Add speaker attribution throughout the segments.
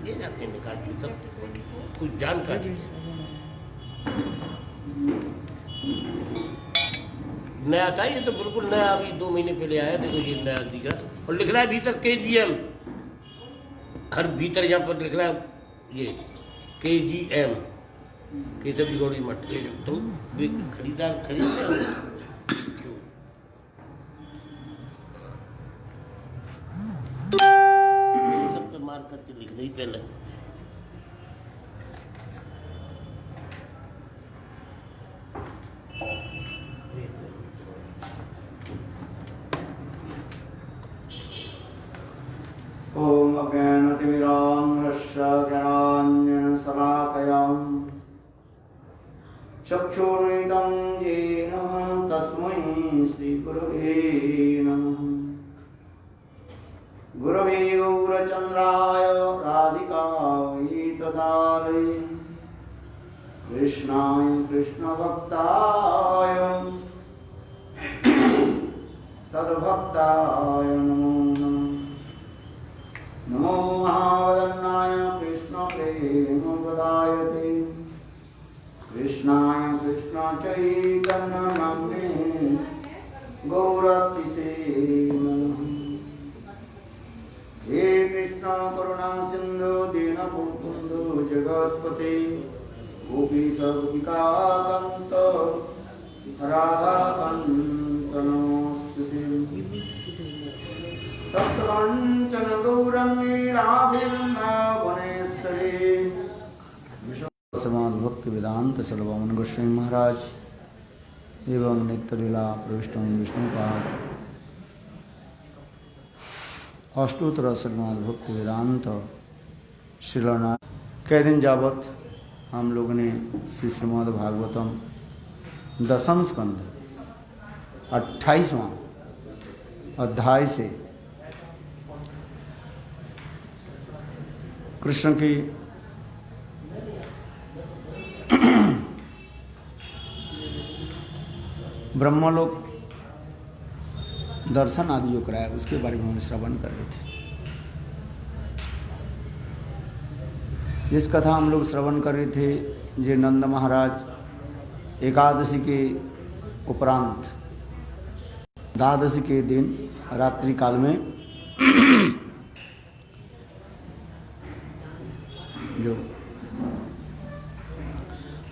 Speaker 1: ले जाते हैं निकाल के सब कुछ जानकारी है। नया था ये तो बिल्कुल नया, अभी 2 महीने पहले आया। देखो ये नया दिख रहा और लिख रहा है भीतर KGM, हर भीतर यहाँ पर लिख रहा है ये KGM केशव जी गौड़ी मठ। तो खरीदार खरीदते सब पे मार करके लिख दी पहले।
Speaker 2: ओम अज्ञानतिमिरान्धस्य ज्ञानाञ्जनशलाकयां चक्षुरुन्मिलितं येन तस्मै श्रीगुरवे नमः। गुरवे गौरचन्द्राय राधिकायै तदालये कृष्णाय कृष्णभक्ताय तद्भक्ताय नमो नमः। नमो महावदन्नाय कृष्णप्रेमप्रदायते कृष्णाय कृष्णचैतन्यनाम्ने गौरतिसे नमः। हे कृष्ण करुणा सिन्धु दीनबन्धु जगत्पते गोपीश गोपिकाकान्त राधाकान्त नमोऽस्तुते। तप्तकाञ्चन गौरंगी राधे वृन्दावनेश्वरी। श्रीमद् भक्ति वेदांत चलवामन गोस्वामी महाराज एवं नित्य लीला प्रविष्ट विष्णुपाद अष्टोत्तर श्रीमद् भक्ति वेदांत श्रीलना। कई दिन जावत हम लोगों ने श्री श्रीमद् भागवतम दशम स्कंध 28वां अध्याय से कृष्ण की ब्रह्मलोक दर्शन आदि जो कराया उसके बारे में हम श्रवण कर रहे थे। जिस कथा हम लोग श्रवण कर रहे थे, जे नंद महाराज एकादशी के उपरांत द्वादशी के दिन रात्रि काल में जो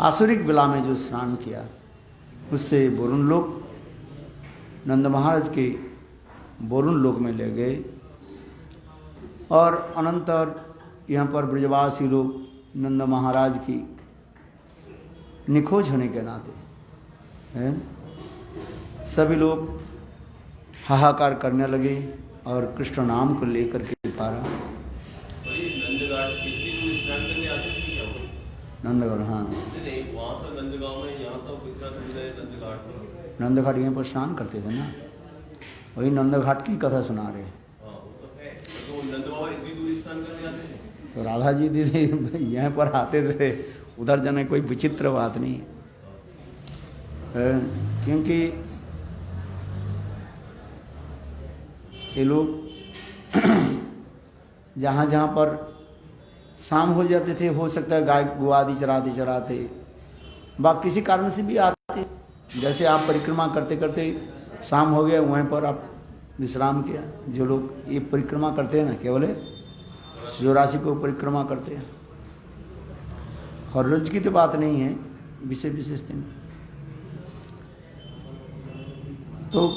Speaker 2: आसुरिक बेला में जो स्नान किया उससे वरुण लोक नंद महाराज के वरुण लोक में ले गए और अनंतर यहाँ पर ब्रजवासी लोग नंद महाराज की निखोज होने के नाते सभी लोग हाहाकार करने लगे और कृष्ण नाम को लेकर के पारा नंदगढ़। हाँ
Speaker 3: वहाँ तो नंदगांव में, यहाँ तो नंदघाट में।
Speaker 2: नंदघाट यहीं पर स्नान करते थे ना, वही नंदघाट की कथा सुना रहे।
Speaker 3: तो नंदगांव इतनी दूर स्नान करने आते थे।
Speaker 2: तो राधा जी दीदी यहाँ पर आते थे, उधर जाने कोई विचित्र बात नहीं है, क्योंकि ये लोग जहाँ जहाँ पर शाम हो जाते थे, हो सकता है गाय गुआदि चराते चराते बा किसी कारण से भी आते। जैसे आप परिक्रमा करते करते शाम हो गया, वहीं पर आप विश्राम किया। जो लोग ये परिक्रमा करते हैं ना, केवल चौरासी को परिक्रमा करते हैं, हर रोज की तो बात नहीं है, विशेष विशेष दिन। तो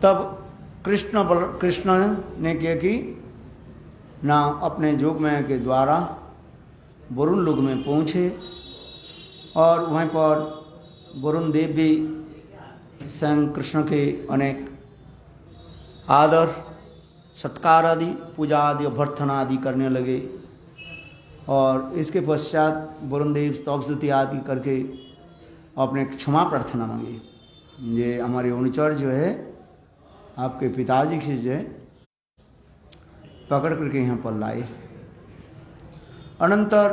Speaker 2: तब कृष्ण ने क्या कि ना अपने जोगमय के द्वारा वरुण लोक में पहुँचे और वहीं पर वरुण देव भी स्वयं कृष्ण के अनेक आदर सत्कार आदि पूजा आदि अभ्यर्थना आदि करने लगे। और इसके पश्चात वरुण देव स्तुति आदि करके अपने क्षमा प्रार्थना मांगी। ये हमारे अनुचर जो है आपके पिताजी की जो है पकड़ करके यहाँ पर लाए। अनंतर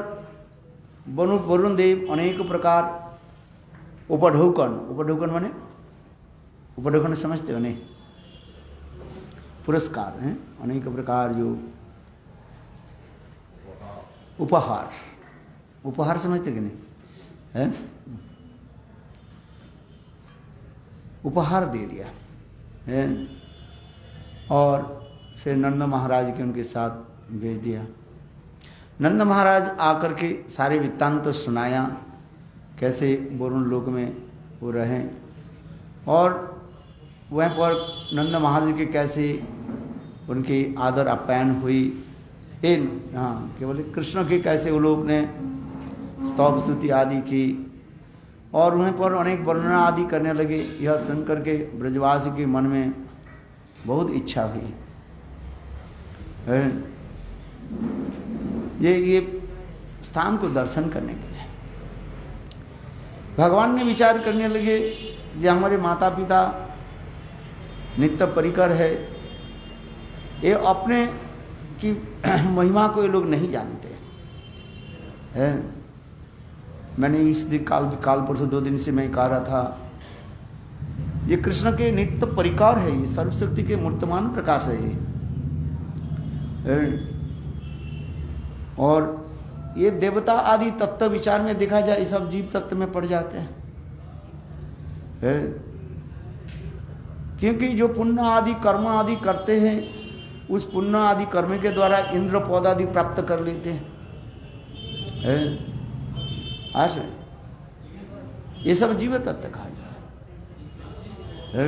Speaker 2: वरुण देव अनेक प्रकार उपढौकन, उपढौकन माने उपढौकन समझते हो नहीं? पुरस्कार हैं अनेक प्रकार, जो उपहार, उपहार समझते कि नहीं है? उपहार दे दिया है और फिर नंद महाराज के उनके साथ भेज दिया। नंद महाराज आकर के सारे वृत्तांत तो सुनाया, कैसे वरुण लोक में वो रहें, और वहीं पर नंद महाराज के कैसे उनकी आदर आप्यायन हुई। हाँ, क्या बोले, कृष्ण के कैसे वो लोग ने स्तव स्तुति आदि की, और वहीं पर अनेक वर्णना आदि करने लगे। यह सुनकर के ब्रजवासी के मन में बहुत इच्छा हुई। ये स्थान को दर्शन करने के लिए भगवान ने विचार करने लगे, जो हमारे माता पिता नित्य परिकर है, ये अपने की महिमा को ये लोग नहीं जानते हैं। मैंने इस दिन काल परसों 2 दिन से मैं कह रहा था, ये कृष्ण के नित्य परिकार है, ये सर्वशक्ति के मूर्तमान प्रकाश है ये। और ये देवता आदि तत्व विचार में देखा जाए, ये सब जीव तत्व में पड़ जाते हैं। क्योंकि जो पुण्य आदि कर्म आदि करते हैं, उस पुण्य आदि कर्म के द्वारा इंद्र पद आदि प्राप्त कर लेते हैं। आज ये सब जीव तत्व कहा जाता है।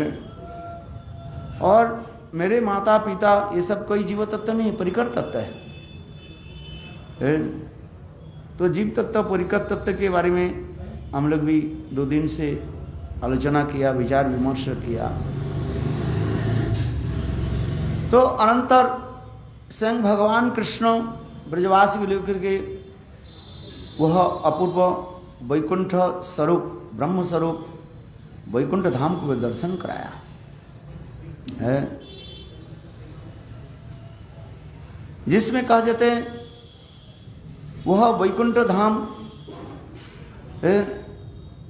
Speaker 2: और मेरे माता पिता ये सब कोई जीव तत्व नहीं है, परिकर तत्व है। तो जीव तत्व परिकर तत्व के बारे में हम लोग भी 2 दिन से आलोचना किया, विचार विमर्श किया। तो अनंतर स्वयं भगवान कृष्ण ब्रजवासी को लेकर के वह अपूर्व वैकुंठ स्वरूप, ब्रह्म स्वरूप वैकुंठ धाम को दर्शन कराया है, जिसमें कहा जाते हैं वह वैकुंठ धाम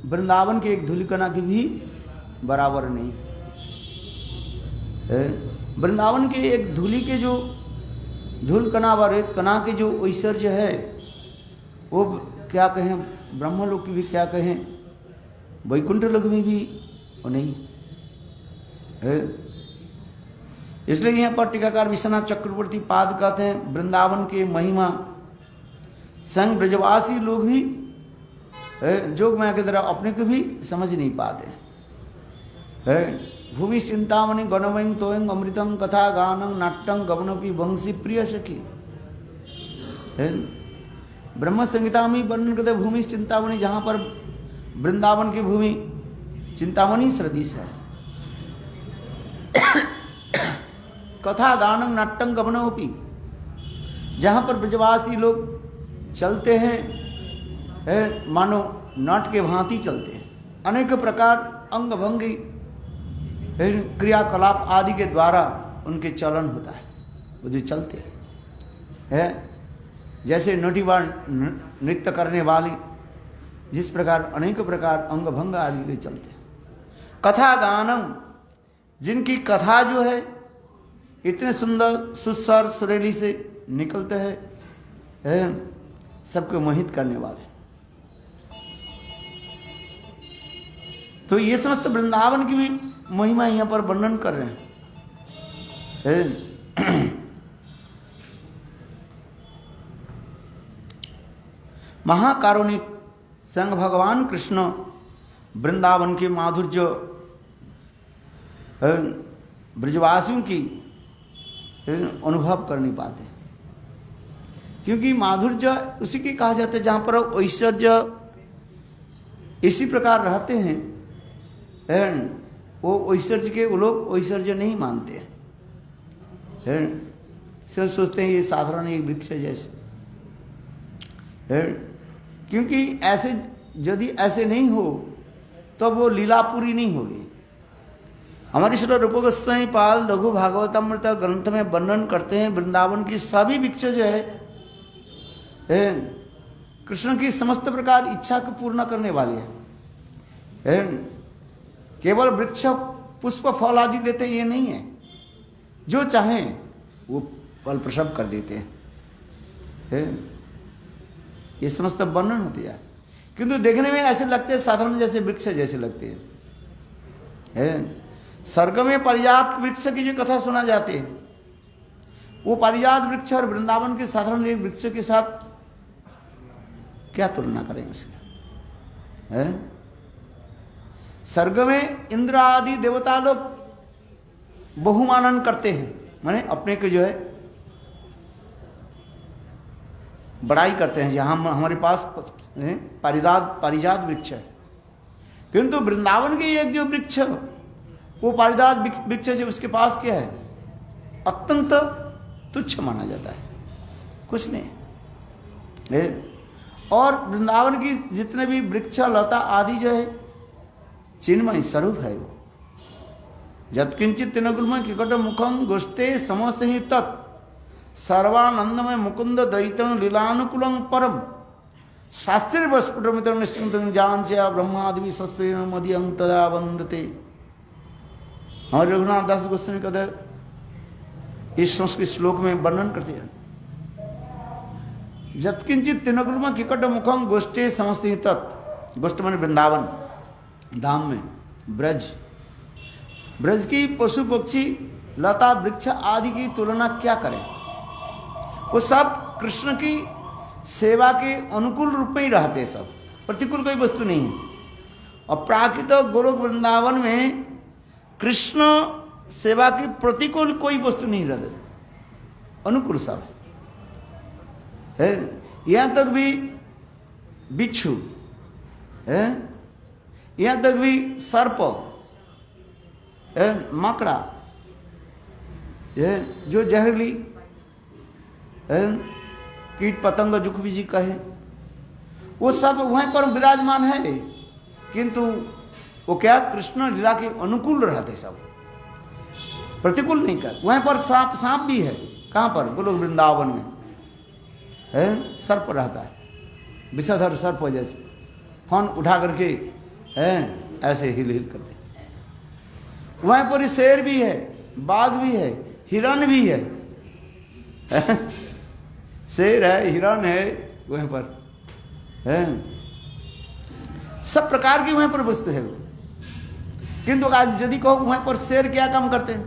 Speaker 2: वृंदावन के एक धूलिकणा की भी बराबर नहीं है। वृंदावन के एक धूली के जो धूलकणा व रेत कणा के जो ऐश्वर्य है, वो क्या कहें, ब्रह्मलोक की भी क्या कहें, वैकुंठ लोक में भी वो नहीं है। इसलिए यहाँ पर टीकाकार विश्वनाथ चक्रवर्ती पाद कहते हैं, वृंदावन के महिमा संग ब्रजवासी लोग भी जोग माया के द्वारा अपने को भी समझ नहीं पाते है। भूमि चिंतामणि गणमयं तोयं अमृतं कथा गानं नाट्यं गमनपि वंशी प्रिय सखी। ब्रह्म संहिता में वर्णन करते भूमि चिंतामणि, जहाँ पर वृंदावन की भूमि चिंतामणि सदृश है। कथा गानं नाट्यं गमनोपि, जहाँ पर ब्रजवासी लोग चलते हैं मानो नाट के भांति चलते हैं, अनेक प्रकार अंग भंगी क्रियाकलाप आदि के द्वारा उनके चलन होता है, वो जो चलते हैं जैसे नटीवार नृत्य करने वाली, जिस प्रकार अनेक प्रकार अंग भंग आदि के चलते हैं। कथा गानम, जिनकी कथा जो है इतने सुंदर सुस्वर सुरीली से निकलते हैं, सबको मोहित करने वाले। तो ये समस्त वृंदावन की भी महिमा यहाँ पर वर्णन कर रहे हैं। महाकारुणिक संग भगवान कृष्ण वृंदावन के माधुर्य ब्रजवासियों की अनुभव कर नहीं पाते, क्योंकि माधुर्य उसी के कहा जाता है जहाँ पर ऐश्वर्य इसी प्रकार रहते हैं, वो ऐश्वर्य के वो लोग ऐश्वर्य नहीं मानते हैं। सिर्फ सोचते हैं ये साधारण एक वृक्ष है जैसे, क्योंकि ऐसे यदि ऐसे नहीं हो तो वो लीला पूरी नहीं होगी। हमारे श्री रूप गोस्वामी पाल लघु भागवतामृत ग्रंथ में वर्णन करते हैं, वृंदावन की सभी वृक्ष जो है कृष्ण की समस्त प्रकार इच्छा को पूर्ण करने वाली है। है। केवल वृक्ष पुष्प फल आदि देते ये नहीं है, जो चाहें वो फल प्रसव कर देते हैं। ये समस्त वर्णन होती है, किंतु देखने में ऐसे लगते हैं साधारण जैसे वृक्ष जैसे लगते हैं। स्वर्ग में पारिजात वृक्ष की जो कथा सुना जाती है, वो पारिजात वृक्ष और वृंदावन के साधारण एक वृक्ष के साथ क्या तुलना करें उसके। स्वर्ग में इंद्र आदि देवता लोग बहुमानन करते हैं, माने अपने को जो है बड़ाई करते हैं। यहाँ हमारे पास पारिजात वृक्ष है, किंतु वृंदावन के एक जो वृक्ष वो पारिजात वृक्ष जो उसके पास क्या है, अत्यंत तुच्छ माना जाता है, कुछ नहीं है। और वृंदावन की जितने भी वृक्ष लता आदि जो है चिन्मय स्वरूप है वो। यत्किंचित तिनकुलम किकट मुखम गोष्ठे समस्त ही तत् सर्वानंदमय मुकुंद दैतम लीलानुकूलम परम शास्त्रीय वस्फुटमित निश्चिंत जांच ब्रह्मादि सस्पेन मदियं तदा वंदते। हमारे रघुनाथ दास गोस्वामी कहते इस संस्कृत श्लोक में वर्णन करते हैं, यत्किंचित तिनकुलम किकट मुखम गोष्ठे समस्त ही तत्। गोष्ठ माने वृंदावन धाम में ब्रज, ब्रज की पशु पक्षी लता वृक्ष आदि की तुलना क्या करें, वो सब कृष्ण की सेवा के अनुकूल रूप में ही रहते, सब प्रतिकूल कोई वस्तु नहीं है। और प्राकृत गोलोक वृंदावन में कृष्ण सेवा की प्रतिकूल कोई वस्तु नहीं रहते, अनुकूल सब है। यहाँ तक भी बिच्छू है, यहाँ तक भी सर्प, मकड़ा, जो जहरीली कीट पतंग जो भी जी कहे, वो सब वहीं पर विराजमान है, किंतु वो क्या कृष्ण लीला के अनुकूल रहते, सब प्रतिकूल नहीं कर। वहीं पर सांप भी है, कहाँ पर, गोलोक वृंदावन में है, सर्प रहता है, विषधर सर्प जैसे, फोन उठा करके है ऐसे हिल हिल करते। वहीं पर शेर भी है, बाघ भी है, हिरण भी है, शेर है, हिरण है, वहीं पर है, सब प्रकार की वहीं पर वस्तु है। किंतु आज यदि कहो वहीं पर शेर क्या काम करते हैं,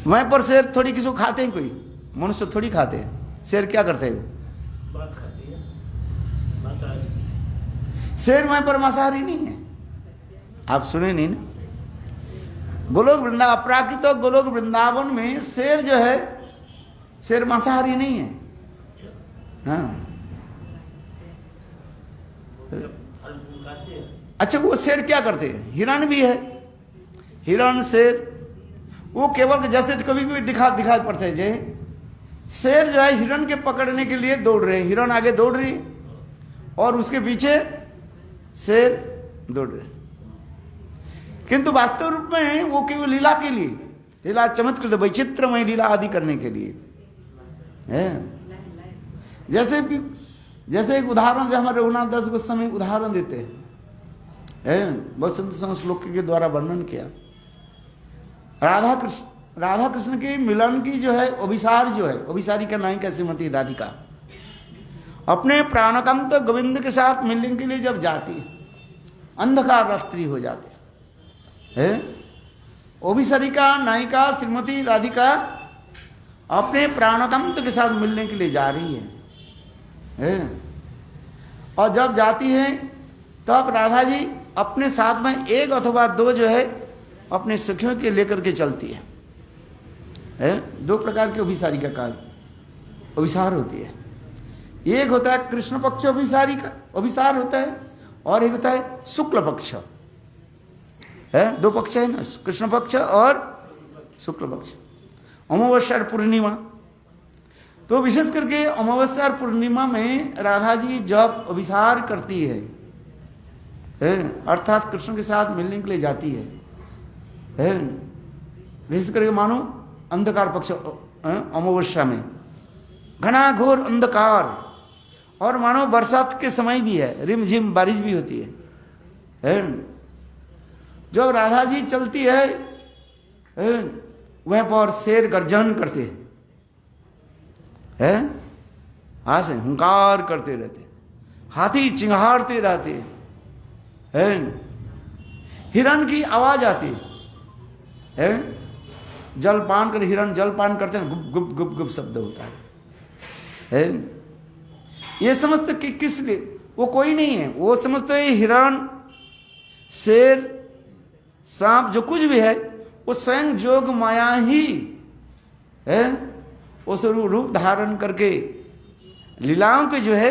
Speaker 2: वहीं पर शेर थोड़ी किसी को खाते हैं, कोई मनुष्य थोड़ी खाते हैं, शेर क्या करते हैं,
Speaker 1: बात खाती है,
Speaker 2: शेर वहीं पर मांसाहारी नहीं है, आप सुने नहीं ना। गोलोक वृंदावन, अपराकृत गोलोक वृंदावन में शेर जो है, शेर मांसाहारी नहीं है। हाँ, अच्छा वो शेर क्या करते हैं, हिरण भी है, हिरण शेर वो केवल जैसे कभी कभी दिखाई पड़ते हैं, जे शेर जो है हिरण के पकड़ने के लिए दौड़ रहे हैं, हिरण आगे दौड़ रही है और उसके पीछे शेर दौड़ रहे, किंतु वास्तव रूप में वो केवल लीला के लिए, लीला चमत्कृत वैचित्रमय लीला आदि करने के लिए है। जैसे एक उदाहरण जो हमारे रघुनाथ दास गोस्वामी उदाहरण देते हैं, बहुत सुंदर श्लोक के द्वारा वर्णन किया। राधा कृष्ण के मिलन की जो है अभिसार जो है, अभिसारी का नायिका श्रीमती राधिका अपने प्राणकांत गोविंद के साथ मिलने के लिए जब जाती है, अंधकार रात्रि हो जाती है, अभिसारी का नायिका श्रीमती राधिका अपने प्राणकांत के साथ मिलने के लिए जा रही है। और जब जाती है तब राधा जी अपने साथ में एक अथवा दो जो है अपने सखियों के लेकर के चलती है। दो प्रकार के अभिसारी का काल अभिसार होती है, एक होता है कृष्ण पक्ष अभिसारी का अभिसार होता है, और एक होता है शुक्ल पक्ष है, दो पक्ष है ना, कृष्ण पक्ष और शुक्ल पक्ष, अमावस्या और पूर्णिमा। तो विशेष करके अमावस्या और पूर्णिमा में राधा जी जब अभिसार करती है, अर्थात कृष्ण के साथ मिलने के लिए जाती है, विशेष करके मानो अंधकार पक्ष अमावस्या में घना घोर अंधकार, और मानो बरसात के समय भी है, रिमझिम बारिश भी होती है, है। जब राधा जी चलती है वह पर शेर गर्जन करते हैं, हाँ से हुंकार करते रहते, हाथी चिंगारते रहते हैं, हिरण की आवाज आती है, जलपान कर हिरण जलपान करते हैं, गुप गुप गुप गुप शब्द होता है। ये समझते कि किस लिए, वो कोई नहीं है, वो समझते हैं हिरण शेर सांप जो कुछ भी है वो स्वयं जोग माया ही है, उस रूप धारण करके लीलाओं के जो है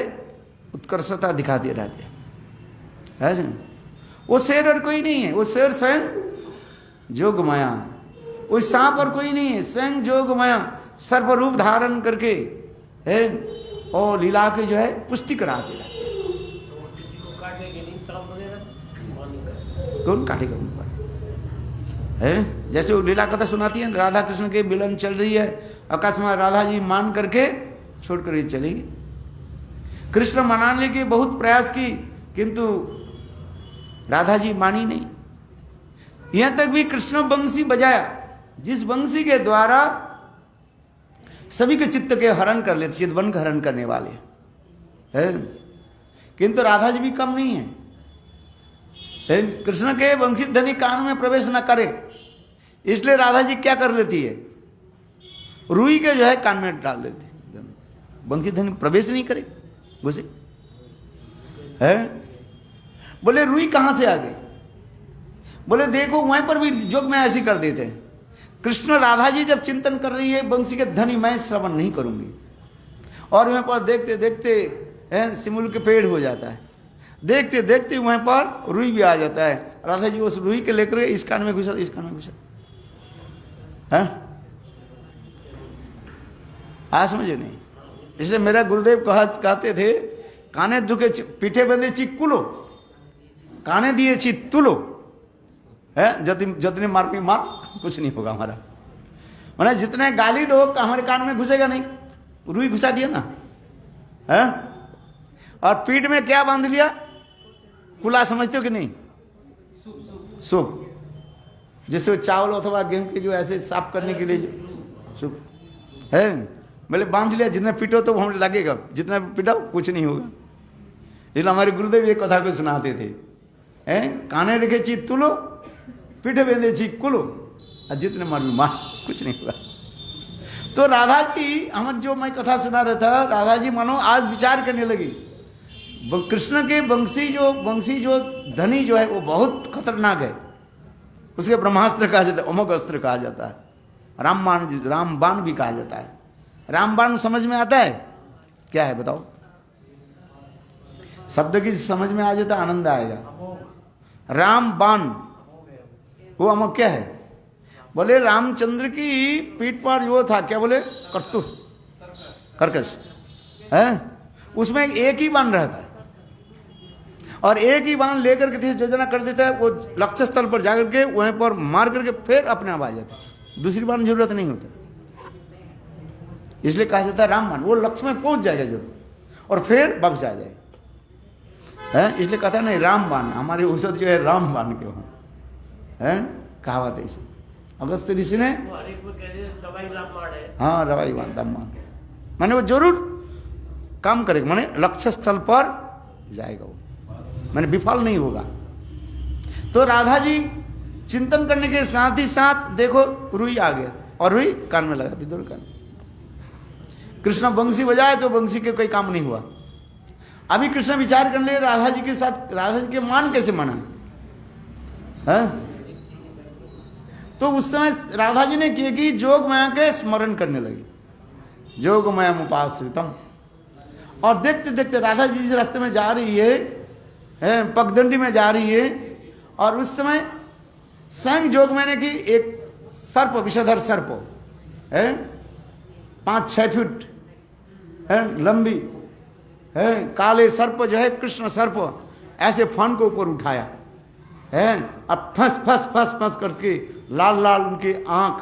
Speaker 2: उत्कर्षता दिखाते रहते हैं। वो शेर और कोई नहीं है, वो शेर स्वयं जोग माया है, वो सांप और कोई नहीं है, स्वयं जोग माया सर्व रूप धारण करके है और लीला के जो है पुष्टि कराते रहते हैं। कौन काटेगा उन पर है? जैसे वो लीला कथा सुनाती है, राधा कृष्ण के मिलन चल रही है, अकस्मात राधा जी मान करके छोड़ कर चलेगी। कृष्ण मनाने के बहुत प्रयास की किंतु राधा जी मानी नहीं। यहां तक भी कृष्ण बंसी बजाया, जिस बंसी के द्वारा सभी के चित्त के हरण कर लेते, चितवन का हरण करने वाले है, किंतु राधा जी भी कम नहीं है। कृष्ण के बंसी ध्वनि कान में प्रवेश न करे, इसलिए राधा जी क्या कर लेती है, रुई के जो है कान में डाल देती, बंसी ध्वनि प्रवेश नहीं करे घुसे है। बोले रुई कहां से आ गई, बोले देखो वहीं पर भी जोग में ऐसी कर देते हैं। कृष्ण राधा जी जब चिंतन कर रही है बंसी के ध्वनि मैं श्रवण नहीं करूंगी, और वहीं पर देखते देखते सिमुल के पेड़ हो जाता है, देखते देखते वहीं पर रुई भी आ जाता है। राधा जी उस रुई के लेकर इस कान में घुसा, इस कान में घुसा है। आज समझे नहीं, इसलिए मेरा गुरुदेव कहते थे, काने दुखे पीठे बंदे चिक्कुलो, काने दिए ची तुलो है, जितने मार भी मार कुछ नहीं होगा हमारा, मैंने जितने गाली दो हमारे कान में घुसेगा नहीं, रुई घुसा दिया ना है। और पीठ में क्या बांध लिया, कुला समझते हो कि नहीं, सूप, जैसे चावल अथवा गेहूं के जो ऐसे साफ करने के लिए जो सूप है, बोले बांध लिया, जितना पीटो तो हमें लगेगा, जितना पीटो कुछ नहीं होगा। इसलिए हमारे गुरुदेव ये कथा को सुनाते थे, काने रखे चीज तुलो पीठे बेंदे चीज कुलो, और जितने मार भी मार कुछ नहीं होगा। तो राधा जी, हमारे जो मैं कथा सुना रहा था, राधा जी मानो आज विचार करने लगी, कृष्ण के बंसी जो धनी जो है वो बहुत खतरनाक है, उसके ब्रह्मास्त्र कहा जाता है, अमोघ अस्त्र कहा जाता है, रामबाण भी कहा जाता है। रामबाण समझ में आता है क्या है बताओ, शब्द की समझ में आ जाता है आनंद आएगा। रामबाण वो अमोघ क्या है, बोले रामचंद्र की पीठ पर जो था क्या बोले, कर्कश है, उसमें एक ही बाण रहता है, और एक ही बाण लेकर के योजना कर देता है, वो लक्ष्य स्थल पर जाकर के वहीं पर मार करके फिर अपने आप आ जाता है, दूसरी बाण जरूरत नहीं होता। इसलिए कहा जाता है रामबाण, वो लक्ष्य में पहुंच जाएगा जरूर और फिर वापस आ जाएगा है। इसलिए कहता नहीं रामबाण, हमारे औषध जो है रामबाण के वहां है, कहावत है इसे अगस्त ऋषि ने, हाँ रवाई बाण रामबाण, माने वो जरूर काम करेगा, माने लक्ष्य स्थल पर जाएगा वो, माने विफल नहीं होगा। तो राधा जी चिंतन करने के साथ ही साथ देखो रुई आ गया, और रुई कान में लगा दी, दोनों कान। कृष्ण बंसी बजाए तो बंसी के कोई काम नहीं हुआ। अभी कृष्ण विचार करने लगे राधा जी के साथ, राधा जी के मान कैसे माना है? तो उस समय राधा जी ने किया कि जोग माया के स्मरण करने लगी, जोग माया उपाश्रितम। और देखते देखते राधा जी जिस रास्ते में जा रही है पगदंडी में जा रही है, और उस समय स्वयं जोग माया की एक सर्प, विषधर सर्प है, 5-6 फीट है लंबी है, काले सर्प जो है, कृष्ण सर्प, ऐसे फन को ऊपर उठाया है, अब फंस फंस फंस फंस करके लाल लाल उनके आंख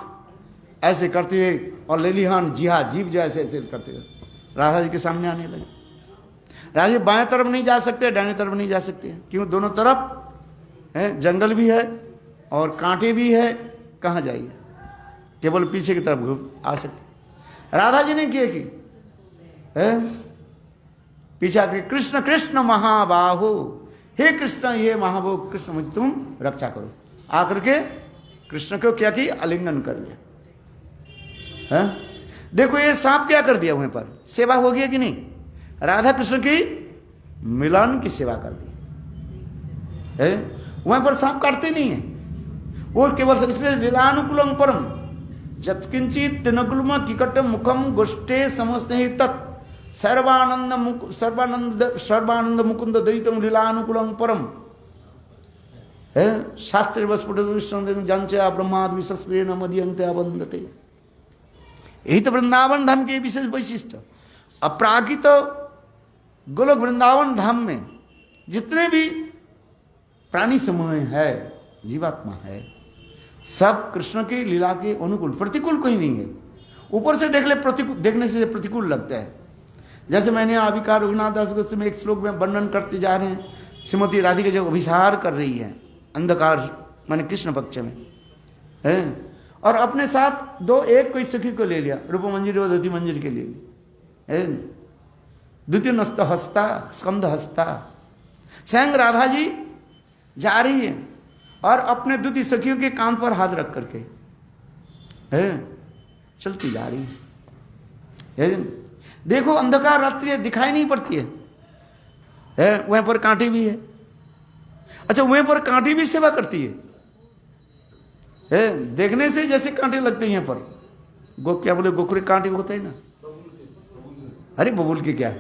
Speaker 2: ऐसे करते हुए, और लेलिहान जीभ जो ऐसे ऐसे करते हुए राधा जी के सामने आने लगे। राधा जी बाएं तरफ नहीं जा सकते, दाहिने तरफ नहीं जा सकते, क्यों, दोनों तरफ है, जंगल भी है और कांटे भी है, कहाँ जाइए, केवल पीछे की तरफ आ सकते। राधा जी ने क्या की है, पीछे आकर कृष्ण कृष्ण महाबाहो, हे कृष्ण ये महाबाहो कृष्ण मुझे तुम रक्षा करो, आकर के कृष्ण को क्या की, आलिंगन कर लिया है। देखो ये सांप क्या कर दिया, वहीं पर सेवा हो गया कि नहीं, राधा कृष्ण की मिलन की सेवा कर दी है। वहीं पर सांप काटते नहीं है, वो केवल इसमें लीलानुकूलम परम जत्किंचित तिनकुलम किकट मुखम गोष्ठे समस्ते तत् सर्वानंद मुकुंद द्वैतम लीलानुकूलम परम है। शास्त्र वस्फुट जंचा ब्रह्माद विशस्वे न मदीयंते अवंदते। यही तो वृंदावन धाम के विशेष वैशिष्ट। अपराकित गोलोक वृंदावन धाम में जितने भी प्राणी समूह है, जीवात्मा है, सब कृष्ण की लीला के अनुकूल, प्रतिकूल कोई नहीं है। ऊपर से देख ले प्रतिकूल, देखने से प्रतिकूल लगता है। जैसे मैंने अभिकार रघुनाथ दास गोस्वामी में एक श्लोक में वर्णन करते जा रहे हैं, श्रीमती राधिका जब अभिसार कर रही है अंधकार माने कृष्ण पक्ष में है, और अपने साथ दो एक कोई सखी को ले लिया, रूप मंजिरी और द्वितीय मंजिरी के लिए है, द्वितीय नस्त हस्ता स्कंद हस्ता। स्वयं राधा जी जा रही है और अपने द्वितीय सखियों के कान पर हाथ रख करके है चलती जा रही है। देखो अंधकार रात्रि है, दिखाई नहीं पड़ती है, वहीं पर कांटे भी है। अच्छा वहीं पर कांटे भी सेवा करती है, देखने से जैसे कांटे लगते हैं यहाँ पर। क्या बोले गोखरे कांटे होते हैं ना, अरे बबूल के क्या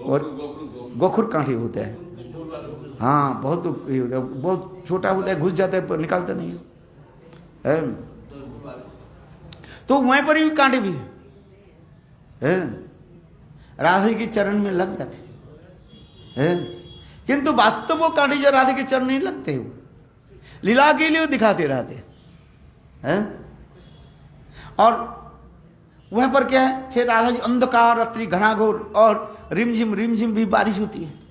Speaker 2: और गोखुर कांटे होते हैं। हाँ बहुत बहुत छोटा होता है, घुस जाता है पर निकालता नहीं है। तो वहीं पर ही कांटे भी है, राधे के चरण में लग जाते हैं, किंतु वास्तव वो कांटे जो राधे के चरण नहीं लगते, वो लीला के लिए दिखाते रहते हैं। और वहां पर क्या है, फिर राधा जी अंधकार रात्रि घनाघोर और रिमझिम भी बारिश होती है।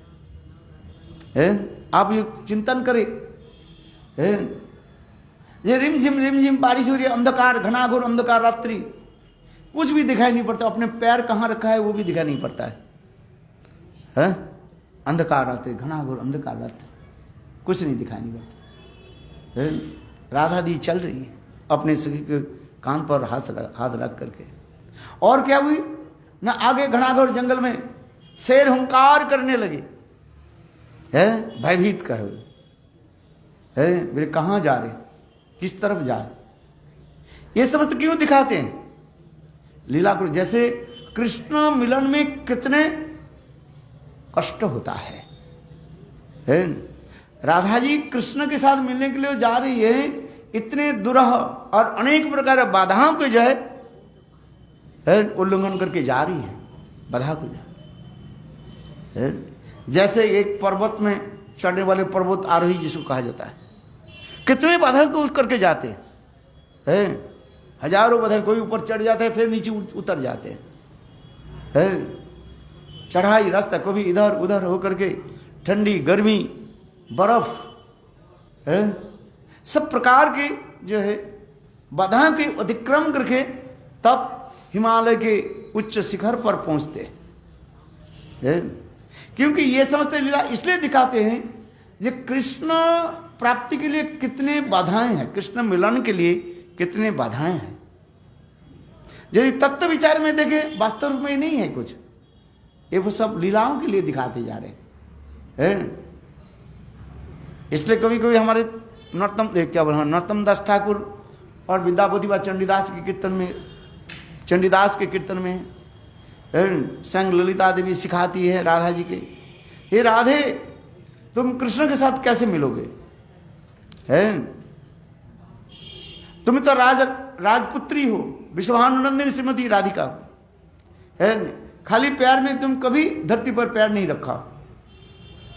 Speaker 2: आप ये चिंतन करें, ये रिमझिम बारिश हो रही है, अंधकार घनाघोर अंधकार रात्रि, कुछ भी दिखाई नहीं पड़ता, अपने पैर कहाँ रखा है वो भी दिखाई नहीं पड़ता है। अंधकार रात्रि घनाघोर अंधकार रात्रि, कुछ नहीं दिखाई नहीं पड़ता। राधा दी चल रही है अपने सखी के कान पर हाथ रख करके, और क्या हुई ना, आगे घनाघोर जंगल में शेर हुंकार करने लगे, है भयभीत का है, बोले कहाँ जा रहे, किस तरफ जा रहे, ये समस्त क्यों दिखाते हैं लीला को। जैसे कृष्ण मिलन में कितने कष्ट होता है। राधा जी कृष्ण के साथ मिलने के लिए जा रही है, इतने दुरह और अनेक प्रकार बाधाओं को जो है उल्लंघन करके जा रही है, बाधा को है। जैसे एक पर्वत में चढ़ने वाले पर्वत आरोही जिसको कहा जाता है, कितने बाधा को करके जाते हैं, हजारों बाधा, कोई ऊपर चढ़ जाता है फिर नीचे उतर जाते हैं। चढ़ाई रास्ता कभी इधर उधर होकर के, ठंडी गर्मी बर्फ है, सब प्रकार के जो है बाधाओं के अतिक्रम करके तब हिमालय के उच्च शिखर पर पहुंचते हैं। क्योंकि ये समझते लीला इसलिए दिखाते हैं ये कृष्ण प्राप्ति के लिए कितने बाधाएं हैं, कृष्ण मिलन के लिए कितने बाधाएं हैं। यदि तत्व विचार में देखें वास्तव रूप में नहीं है कुछ, ये वो सब लीलाओं के लिए दिखाते जा रहे हैं। इसलिए कभी कभी हमारे नरोत्तम दास ठाकुर और विद्यापति व चंडीदास के कीर्तन में, चंडीदास के कीर्तन में संग ललिता देवी सिखाती है राधा जी के, हे राधे तुम कृष्ण के साथ कैसे मिलोगे, तुम तो राजपुत्री हो, विश्वानुनंदिनी श्रीमती राधिका है, खाली पैर में तुम कभी धरती पर पैर नहीं रखा,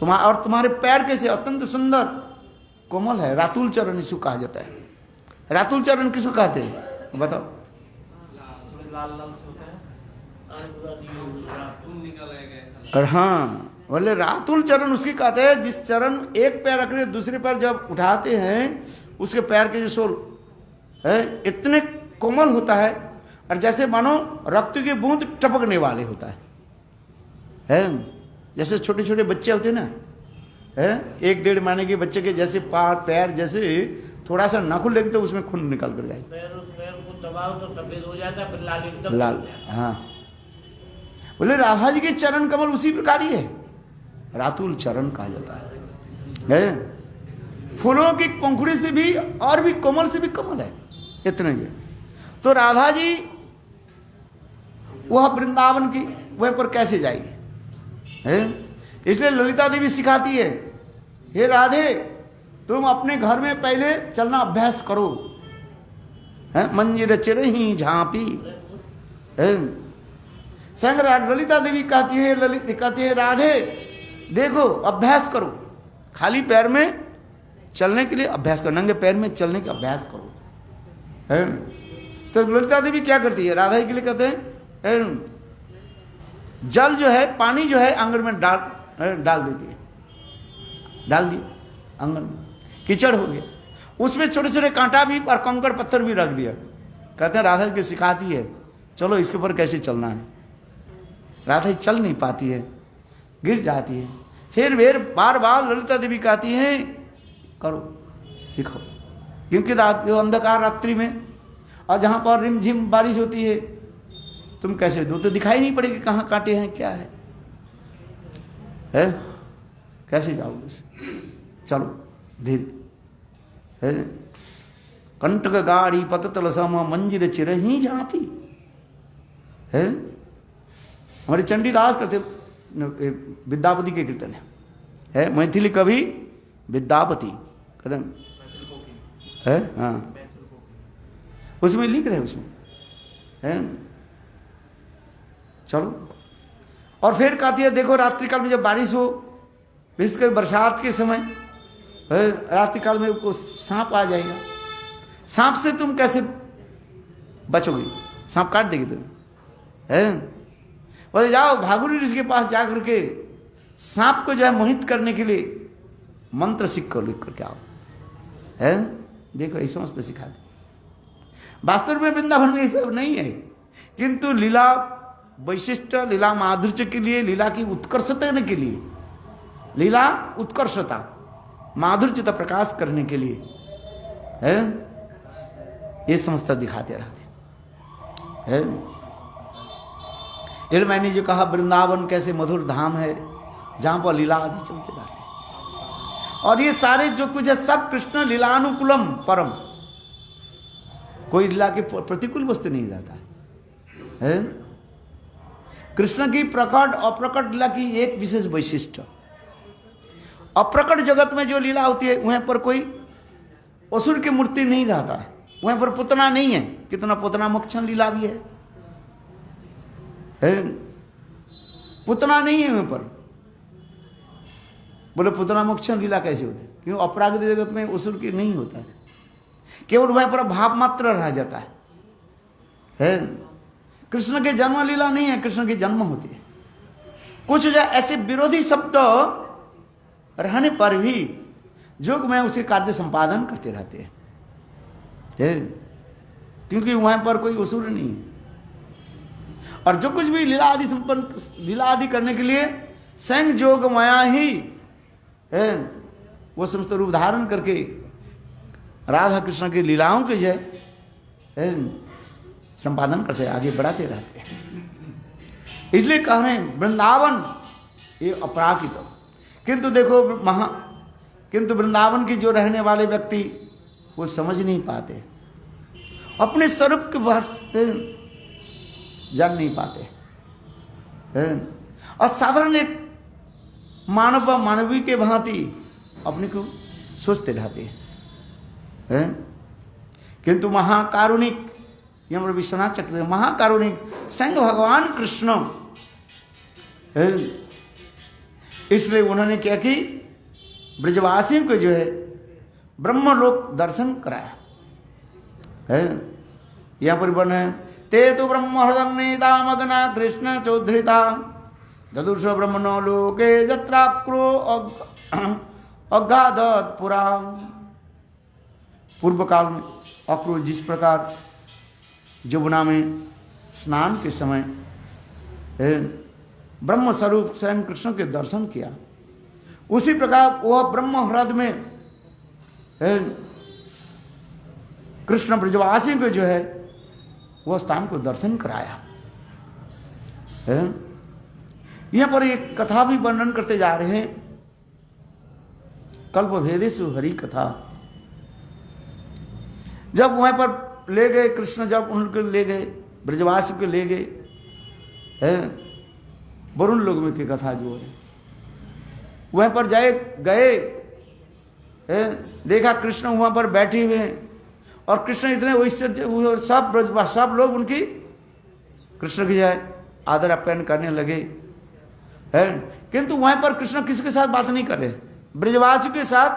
Speaker 2: और तुम्हारे पैर कैसे अत्यंत सुंदर कोमल है, रातुल चरण इसको कहा जाता है। रातुल चरण किसको कहते हैं बताओ?
Speaker 3: लाल लाल से होता है,
Speaker 2: और हाँ बोले रातुल चरण उसकी कहते हैं जिस चरण एक पैर रखने दूसरे पैर जब उठाते हैं उसके पैर के जो सोल है इतने कोमल होता है और जैसे मानो रक्त की बूंद टपकने वाले होता है जैसे छोटे छोटे बच्चे होते हैं ना है 1-1.5 महीने के बच्चे के जैसे पैर जैसे थोड़ा सा नाखून लेके तो उसमें खून निकल कर जाए,
Speaker 1: पैर को दबाओ तो सफेद हो जाता है, फिर लाल एकदम
Speaker 2: लाल। हाँ बोले राधा जी के चरण कमल उसी प्रकार ही है, रातुल चरण कहा जाता है फूलों की पंखुड़ी से भी और भी कोमल से भी कमल है, इतना ही है। तो राधा जी वह वृंदावन की वहीं पर कैसे जाएगी है, इसलिए ललिता देवी सिखाती है, हे राधे तुम अपने घर में पहले चलना अभ्यास करो, है मंजिर चिरही झांपी है। संग ललिता देवी कहती है राधे देखो अभ्यास करो, खाली पैर में चलने के लिए अभ्यास करो, नंगे पैर में चलने का अभ्यास करो है। तो ललिता देवी क्या करती है, राधा के लिए कहते हैं जल जो है पानी जो है आंगन में डाल देती है, डाल दिया आंगन में, कीचड़ हो गया, उसमें छोटे छोटे कांटा भी और कंकड़ पत्थर भी रख दिया। कहते हैं राधा की सिखाती है चलो इसके ऊपर कैसे चलना है। राधा चल नहीं पाती है, गिर जाती है, फिर बार बार ललिता देवी कहती है करो सीखो, क्योंकि रात अंधकार रात्रि में और जहाँ पर रिमझिम बारिश होती है तुम कैसे दो तो दिखाई नहीं पड़ेगी कहाँ कांटे हैं क्या है कैसे जाओगे, चलो धीरे है। कंटक गाड़ी पततल सम मंजिर चिरही झांपी है। हमारे चंडीदास करते विद्यापति के कीर्तन है मैथिली कवि विद्यापति कदम है, हाँ उसमें लिख रहे उसमें है। चलो और फिर कहती है देखो रात्रिकाल में जब बारिश हो, विशेषकर बरसात के समय रात्रिकाल में को सांप आ जाएगा, सांप से तुम कैसे बचोगे, सांप काट देगी तुम्हें है। बोले जाओ भागुरी ऋषि के पास जा करके सांप को जो है मोहित करने के लिए मंत्र सीख कर लिख करके आओ है। देखो ऐसे मस्त सिखा दे। वास्तव में वृंदावन में ये सब नहीं है, किंतु लीला वैशिष्ट लीला माधुर्य के लिए, लीला की उत्कर्षता के लिए, लीला उत्कर्षता माधुर्यता प्रकाश करने के लिए है ये समझता दिखाते रहते है। फिर मैंने जो कहा वृंदावन कैसे मधुर धाम है जहां पर लीला आदि चलते रहते और ये सारे जो कुछ है सब कृष्ण लीलानुकूलम परम, कोई लीला के प्रतिकूल वस्तु नहीं रहता है। कृष्ण की प्रकट अप्रकट लीला की एक विशेष वैशिष्ट, अप्रकट जगत में जो लीला होती है वहां पर कोई असुर की मूर्ति नहीं रहता है, वहां पर पुतना नहीं है, कितना पुतना मोक्षण लीला भी है पुतना नहीं है वहां पर। बोले पुतना मोक्षण लीला कैसे होती है, क्यों अपरागित जगत में असुर की नहीं होता है, केवल वहां पर भाव मात्र रह जाता है। कृष्ण के जन्म लीला नहीं है, कृष्ण की जन्म होती है। कुछ जो ऐसे विरोधी शब्द रहने पर भी जोग में उसे कार्य संपादन करते रहते हैं क्योंकि वहां पर कोई असुर नहीं है। और जो कुछ भी लीला आदि संपन्न लीला आदि करने के लिए संग जोग माया ही है, वो समस्त रूप धारण करके राधा कृष्ण की लीलाओं के जो है संपादन करते आगे बढ़ाते रहते हैं। इसलिए कह रहे हैं वृंदावन ये अपराकित, किंतु देखो किंतु वृंदावन की जो रहने वाले व्यक्ति वो समझ नहीं पाते, अपने स्वरूप के बारे जान नहीं पाते और साधारण एक मानव मानवी के भांति अपने को सोचते रहते हैं। किंतु महाकारुणिक यहाँ पर विश्वनाथ चक्र महाकारुणिक संग भगवान कृष्ण, इसलिए उन्होंने क्या कि ब्रजवासियों को जो है ब्रह्मलोक दर्शन कराया है। यहाँ पर बने ते तो ब्रह्म हृदय नेता मगना कृष्ण चौधरीता ददुष ब्रह्मणो लोके जत्राक्रो अगाधत पुरा। पूर्व काल में अक्रूर जिस प्रकार यमुना में स्नान के समय ब्रह्म स्वरूप स्वयं कृष्ण के दर्शन किया, उसी प्रकार वह ब्रह्म ह्रद में कृष्ण ब्रजवासी को जो है वह स्थान को दर्शन कराया। यहां पर एक कथा भी वर्णन करते जा रहे हैं, कल्प भेदेषु हरि कथा। जब वहां पर ले गए कृष्ण, जब उनको ले गए ब्रजवासी को ले गए, वरुण लोक में की कथा जो है, वहां पर गए देखा कृष्ण वहां पर बैठे हुए हैं और कृष्ण इतने ऐश्वर्य, सब लोग उनकी कृष्ण की जाए आदर अप्यायन करने लगे, है। किंतु वहां पर कृष्ण किसके साथ बात नहीं कर रहे, ब्रजवासी के साथ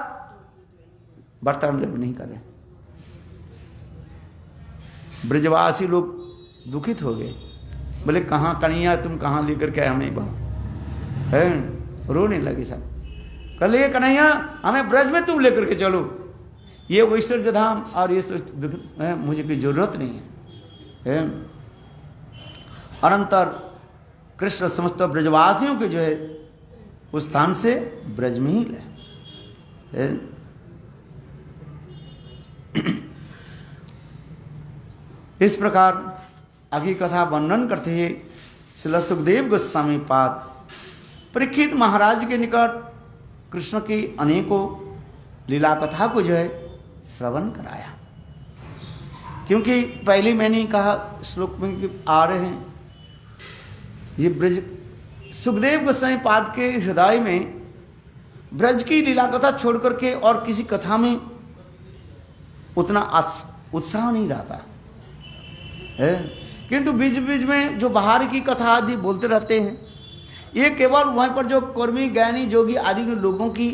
Speaker 2: वार्तालाप नहीं कर रहे। ब्रजवासी लोग दुखित हो गए, बोले कहाँ कन्हैया तुम कहाँ लेकर के हमें बाबा, है, रोने लगे सब। कल ये कन्हैया हमें ब्रज में तुम लेकर के चलो, ये ऐश्वर्य धाम और ये मुझे कोई जरूरत नहीं है। अनंतर कृष्ण समस्त ब्रजवासियों के जो है उस स्थान से ब्रज में ही ले। इस प्रकार आगे कथा वर्णन करते हैं श्रील सुखदेव गोस्वामी पाद। परीक्षित महाराज के निकट कृष्ण की अनेकों लीला कथा को जो है श्रवण कराया, क्योंकि पहले मैंने कहा श्लोक में आ रहे हैं, ये ब्रज सुखदेव गोस्वामी पाद के हृदय में ब्रज की लीला कथा छोड़ करके और किसी कथा में उतना उत्साह नहीं रहता है। किंतु बीच बीच में जो बाहर की कथा आदि बोलते रहते हैं, ये केवल वहीं पर जो कर्मी ज्ञानी जोगी आदि के लोगों की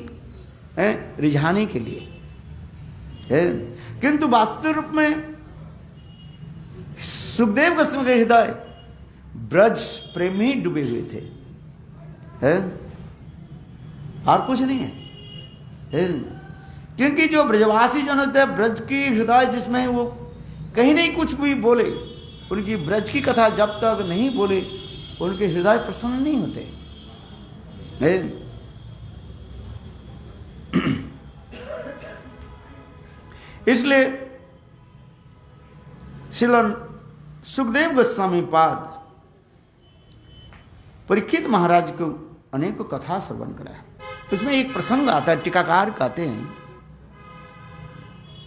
Speaker 2: रिझाने के लिए है। किंतु वास्तव रूप में सुखदेव गोस्वामी के हृदय ब्रज प्रेम ही डूबे हुए थे, है, और कुछ नहीं है। क्योंकि जो ब्रजवासी जन होते हैं, ब्रज की हृदय जिसमें वो कहीं नहीं कुछ भी बोले, उनकी ब्रज की कथा जब तक नहीं बोले उनके हृदय प्रसन्न नहीं होते। इसलिए श्रील सुखदेव गोस्वामी पाद परीक्षित महाराज को अनेकों कथा श्रवण कराया। इसमें एक प्रसंग आता है, टीकाकार कहते हैं,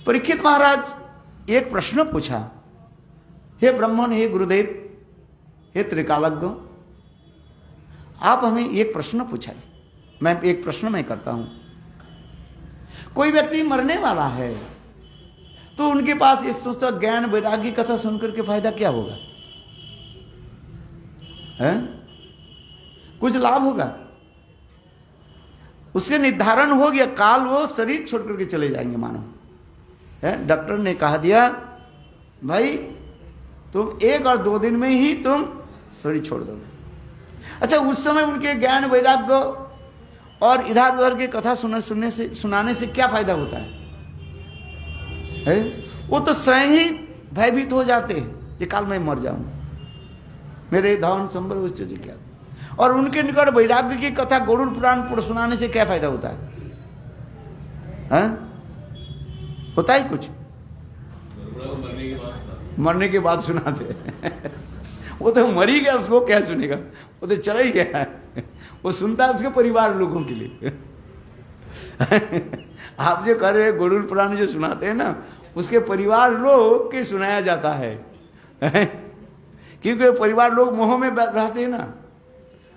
Speaker 2: परीक्षित महाराज एक प्रश्न पूछा, हे ब्राह्मण, हे गुरुदेव, हे त्रिकालज्ञ, आप हमें एक प्रश्न पूछाए। मैं एक प्रश्न मैं करता हूं, कोई व्यक्ति मरने वाला है तो उनके पास इस सोचा ज्ञान वैराग्य कथा सुनकर के फायदा क्या होगा, है? कुछ लाभ होगा? उसके निर्धारण हो गया काल, वो शरीर छोड़ करके चले जाएंगे मानो, है। डॉक्टर ने कहा दिया भाई तुम 1 और 2 दिन में ही तुम शरीर छोड़ दोगे। अच्छा, उस समय उनके ज्ञान वैराग्य और इधर उधर के कथा सुनाने से क्या फायदा होता है? वो तो स्वयं ही भयभीत हो जाते हैं कि काल मैं मर जाऊंगा, मेरे धन संबल उस क्या। और उनके निकट वैराग्य की कथा गरुड़ पुराण सुनाने से क्या फायदा होता है? होता ही कुछ? मरने के बाद सुनाते वो तो मर ही गया, उसको क्या सुनेगा, वो तो चला ही गया है। वो सुनता है उसके परिवार लोगों के लिए। आप जो कर रहे गरुड़ पुराण जो सुनाते हैं ना, उसके परिवार लोग के सुनाया जाता है। क्योंकि परिवार लोग मोह में रहते हैं ना,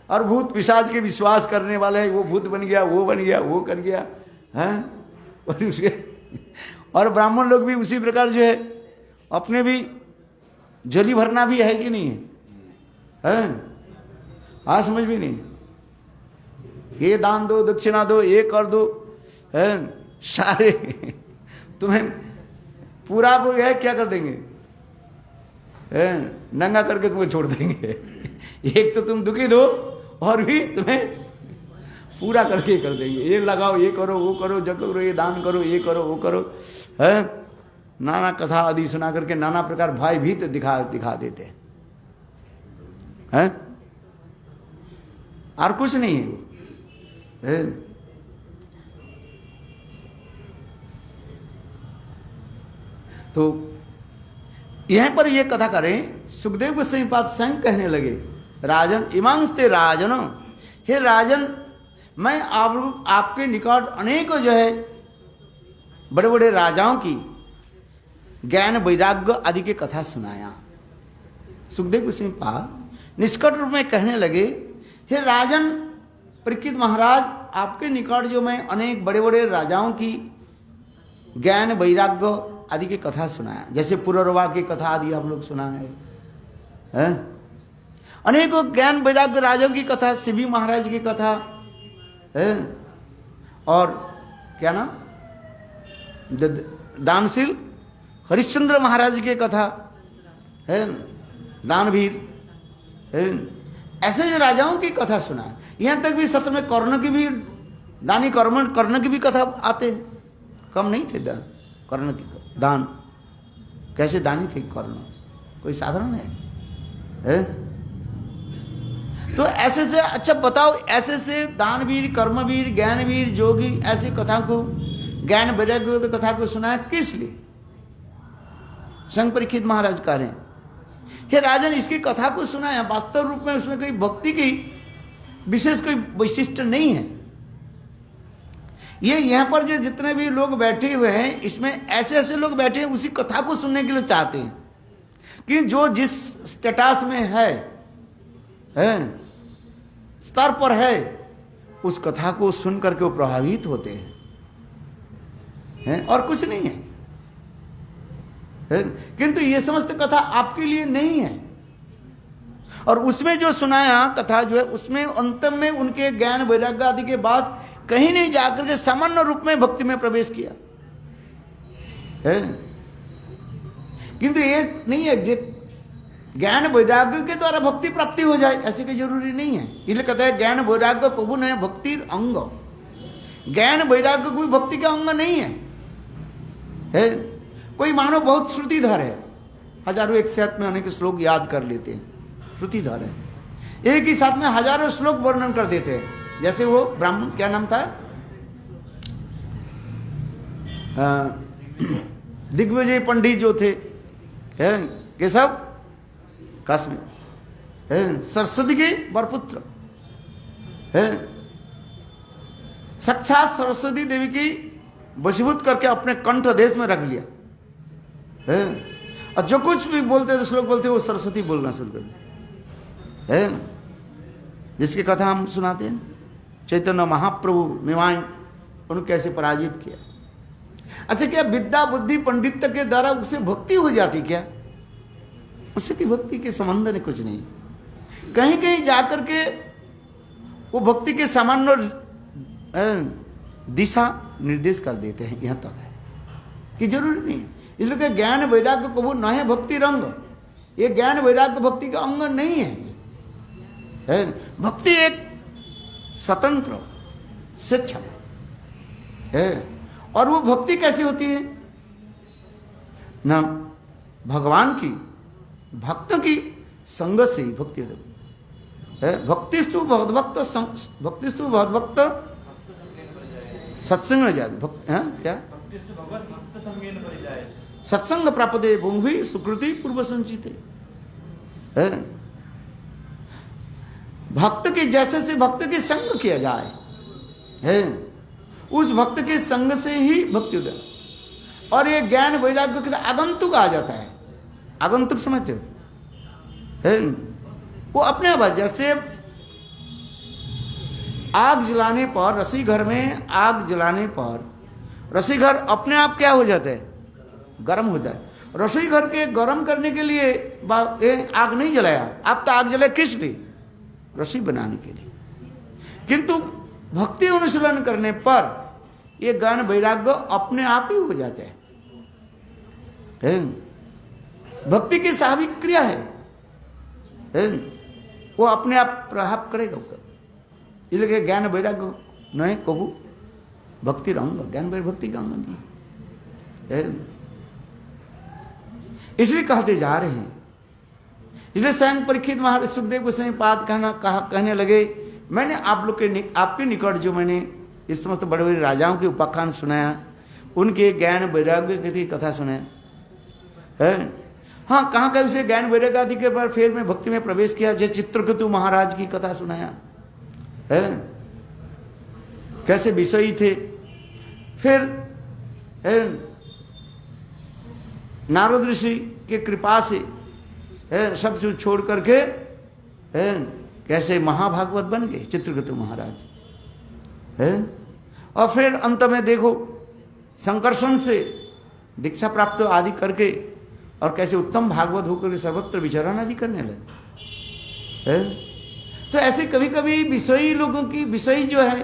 Speaker 2: और भूत पिशाच के विश्वास करने वाले हैं, वो भूत बन गया, वो बन गया, वो कर गया, हैं। और उसके और ब्राह्मण लोग भी उसी प्रकार जो है अपने भी झोली भरना भी है कि नहीं है? हाँ, समझ भी नहीं, ये दान दो, दक्षिणा दो, ये कर दो, है, सारे तुम्हें पूरा है क्या कर देंगे, है, नंगा करके तुम्हें छोड़ देंगे। एक तो तुम दुखी दो और भी तुम्हें पूरा करके कर देंगे। ये लगाओ, ये करो, वो करो, जग करो, ये दान करो, ये करो, वो करो, है नाना कथा आदि सुना करके नाना प्रकार भय भीत दिखा देते हैं, और कुछ नहीं है। तो यहीं पर ये कथा करें, सुखदेव गोस्वामी पाद स्वयं कहने लगे, राजन इमांस्ते राजन, हे राजन मैं आपके निकट अनेकों जो है बड़े बड़े राजाओं की ज्ञान वैराग्य आदि की कथा सुनाया। सुखदेव गोस्वामी पाद निष्कट रूप में कहने लगे, हे राजन परीक्षित महाराज, आपके निकट जो मैं अनेक बड़े बड़े राजाओं की ज्ञान वैराग्य आदि की कथा सुनाया, जैसे पुररवा की कथा आदि आप लोग सुना है? अनेकों ज्ञान वैराग्य राजाओं की कथा, शिवी महाराज की कथा है, और क्या नाम दानशील हरिश्चंद्र महाराज की कथा है, दानवीर है, ऐसे जो राजाओं की कथा सुना। यहाँ तक भी सत्र में कर्ण की भी, दानी कर्ण की भी कथा आते हैं, कम नहीं थे कर्ण की दान, कैसे दानी थे कर्ण, कोई साधारण है? तो ऐसे से, अच्छा बताओ, ऐसे से दानवीर, कर्मवीर, ज्ञानवीर, जोगी, ऐसी कथा को, ज्ञान वैराग्य कथा को सुनाया किस लिए? संघ परीक्षित महाराज कह रहे हैं, हे राजन इसकी कथा को सुनाया, वास्तव रूप में उसमें कोई भक्ति की विशेष कोई वैशिष्ट नहीं है। ये यहाँ पर जो जितने भी लोग बैठे हुए हैं, इसमें ऐसे ऐसे लोग बैठे हैं उसी कथा को सुनने के लिए चाहते हैं, कि जो जिस स्टेटस में है स्तर पर है, उस कथा को सुन करके वो प्रभावित होते हैं, और कुछ नहीं है। किंतु ये समस्त कथा आपके लिए नहीं है, और उसमें जो सुनाया कथा जो है, उसमें अंतम में उनके ज्ञान वैराग्य आदि के बाद कहीं नहीं जाकर के सामान्य रूप में भक्ति में प्रवेश किया है। किंतु ये नहीं है जो ज्ञान वैराग्य के द्वारा भक्ति प्राप्ति हो जाए, ऐसे कोई जरूरी नहीं है। इसलिए कहते हैं ज्ञान वैराग्य कबू नहीं भक्ति अंग, ज्ञान वैराग्य कोई भक्ति का अंग नहीं है। कोई मानो बहुत श्रुतिधर है, हजारों एक साथ में अनेक श्लोक याद कर लेते हैं, श्रुतिधर है, एक ही साथ में हजारों श्लोक वर्णन कर देते हैं। जैसे वो ब्राह्मण, क्या नाम था, दिग्विजय पंडित जो थे, केशव काश्मीर, सरस्वती के बरपुत्र, साक्षात सरस्वती देवी की वशीभूत करके अपने कंठ देश में रख लिया, और जो कुछ भी बोलते थे, श्लोक बोलते, वो सरस्वती बोलना शुरू कर दिया, जिसकी कथा हम सुनाते हैं। चैतन्य महाप्रभु मिवान उन्होंने कैसे पराजित किया। अच्छा, क्या विद्या बुद्धि पंडित्य के द्वारा उसे भक्ति हो जाती क्या? उससे की भक्ति के संबंध में कुछ नहीं। कहीं कहीं जाकर के वो भक्ति के सामान्य दिशा निर्देश कर देते हैं, यहाँ तक है कि जरूरी नहीं है। इसलिए ज्ञान वैराग्य कबू न है भक्ति रंग, ये ज्ञान वैराग्य भक्ति का अंग नहीं है। भक्ति एक स्वतंत्र शिक्षा है, और वो भक्ति कैसी होती है ना, भगवान की भक्तों की संग से ही भक्ति है। भक्तिस्तु भगवद्भक्त, भक्तिस्तु भगवद्भक्त सत्संग में जाती भक्त, क्या सत्संग प्राप्त भूमि सुकृति पूर्व संचित है। भक्त के जैसे से भक्त के संग किया जाए, उस भक्त के संग से ही भक्ति उदय। और ये ज्ञान वैराग्य के आगंतुक आ जाता है, आगंतुक समझते हो, वो अपने आप, जैसे आग जलाने पर, रसोई घर में आग जलाने पर रसोई घर अपने आप क्या हो जाता है, गर्म हो जाए। रसोई घर के गर्म करने के लिए आग नहीं जलाया, आप तो आग जलाए किस लिए, रसोई बनाने के लिए। किंतु भक्ति अनुशीलन करने पर ये ज्ञान वैराग्य अपने आप ही हो जाते हैं। भक्ति की स्वाभाविक क्रिया है, वो अपने आप प्रभाव करेगा। इसलिए ज्ञान वैराग्य नहीं कबू भक्ति रहूंगा, ज्ञान वैराग्य भक्ति कहूंगा नहीं। इसलिए कहते जा रहे हैं। इसलिए स्वयं परीक्षित महाराज सुखदेव गोस्वामी पाद कहने लगे, मैंने आप लोग के आपके निकट जो मैंने इस समस्त बड़े बड़े राजाओं के उपाख्यान सुनाया, उनके ज्ञान वैराग्य की कथा सुनाया है। हाँ, कहाँ कहीं से ज्ञान वैराग्य आदि के बाद फिर मैं भक्ति में प्रवेश किया, जय चित्रकेतु महाराज की कथा सुनाया है, कैसे विषयी थे। फिर नारद ऋषि के कृपा से सब कुछ छोड़ करके कैसे महाभागवत बन गए चित्रकेतु महाराज है। और फिर अंत में देखो संकर्षण से दीक्षा प्राप्त आदि करके और कैसे उत्तम भागवत होकर सर्वत्र विचरण आदि करने लगे है। तो ऐसे कभी कभी विषयी लोगों की, विषयी जो है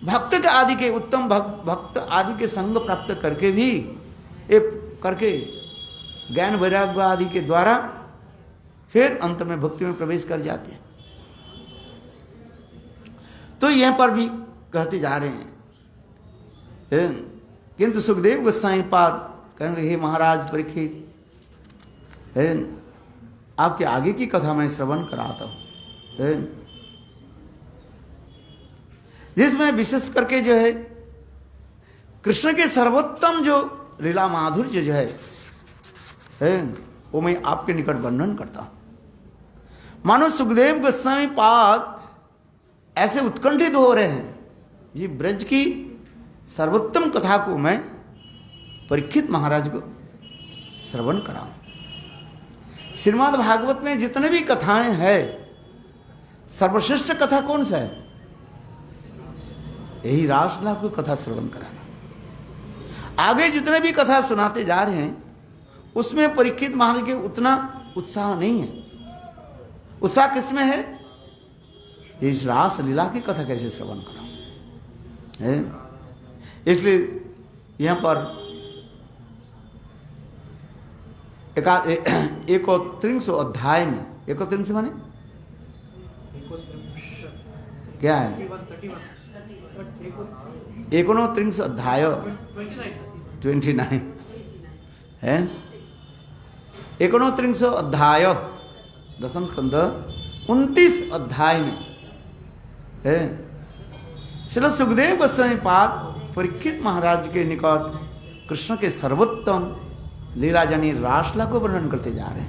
Speaker 2: भक्त के आदि के, उत्तम भक्त आदि के संग प्राप्त करके भी करके ज्ञान वैराग्य आदि के द्वारा फिर अंत में भक्ति में प्रवेश कर जाते हैं। तो यहां पर भी कहते जा रहे हैं। किंतु सुखदेव गोस्वामी पाद कह रहे, महाराज परीक्षित, आपके आगे की कथा मैं श्रवण कराता हूं, जिसमें विशेष करके जो है कृष्ण के सर्वोत्तम जो लीला माधुर्य जो है वो मैं आपके निकट वर्णन करता हूं। मानो सुखदेव गोस्वामी पाद ऐसे उत्कंठित हो रहे हैं, ये ब्रज की सर्वोत्तम कथा को मैं परीक्षित महाराज को श्रवण कराऊं। श्रीमद् भागवत में जितने भी कथाएं हैं, सर्वश्रेष्ठ कथा कौन सा है? यही रासलीला को कथा श्रवण कराना। आगे जितने भी कथा सुनाते जा रहे हैं उसमें परीक्षित महाराज के उतना उत्साह नहीं है। उत्साह किसमें है? इस रासलीला की कथा कैसे श्रवण कराऊं है। इसलिए यहां पर 31 अध्याय में, 31 माने क्या है? 29 अध्याय 29 है। 29 अध्याय दशम स्कंद 29 अध्याय में है श्री सुखदेव गोस्वामी पाद परीक्षित महाराज के निकट कृष्ण के सर्वोत्तम लीला यानी रासलीला को वर्णन करते जा रहे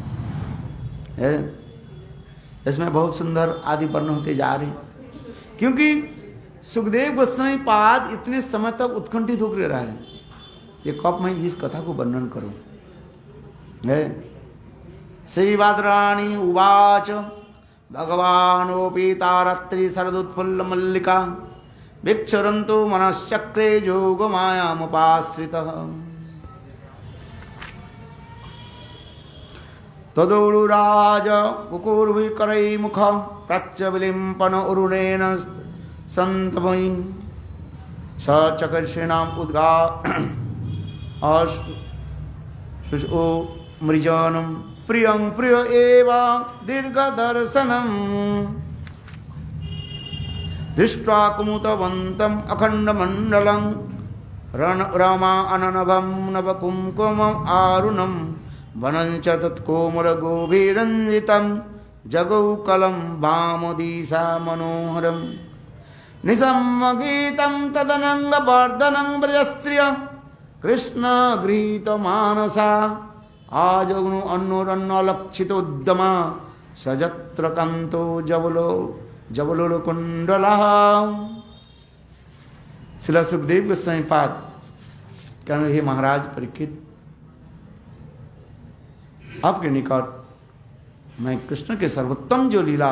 Speaker 2: हैं। इसमें बहुत सुंदर आदि वर्ण होते जा रहे हैं, क्योंकि सुखदेव गोस्वामी पाद इतने समय तक उत्कंठित होकर रह रहे हैं, ये कब मैं इस कथा को वर्णन करूं है। श्रीवादराणी उवाच भगवानोऽपि तारात्रि शरदुत्फुल्ल मल्लिका विक्षरन्तो मनश्चक्रे योगमायामुपाश्रितः तदोरुराज कुकुर्विकरैर्मुख प्रत्यविलिम्पन उरुणेन सन्तमयि स चकर्षिणाम् उद्गा शुशो मृजनं प्रियं प्रिय एव दीर्घदर्शनं दृष्ट्वा कुमुतवन्तम् अखण्डमण्डलं रमा अननभं नवकुङ्कुमम् आरुणं वनं च तत्कोमलगोभिरञ्जितं जगौकलं वामदिशा मनोहरं निसम्मगीतं तदनङ्गवर्धनं व्रजस्त्रिय कृष्णगृहीतमानसा आजग्नु अन्नुरन्नलक्षितोद्यमा सजत्र कान्तो जबलोकुण्डलः। श्रील सुखदेव गोस्वामी पाद कहने हे महाराज परीक्षित, आपके निकट मैं कृष्ण के सर्वोत्तम जो लीला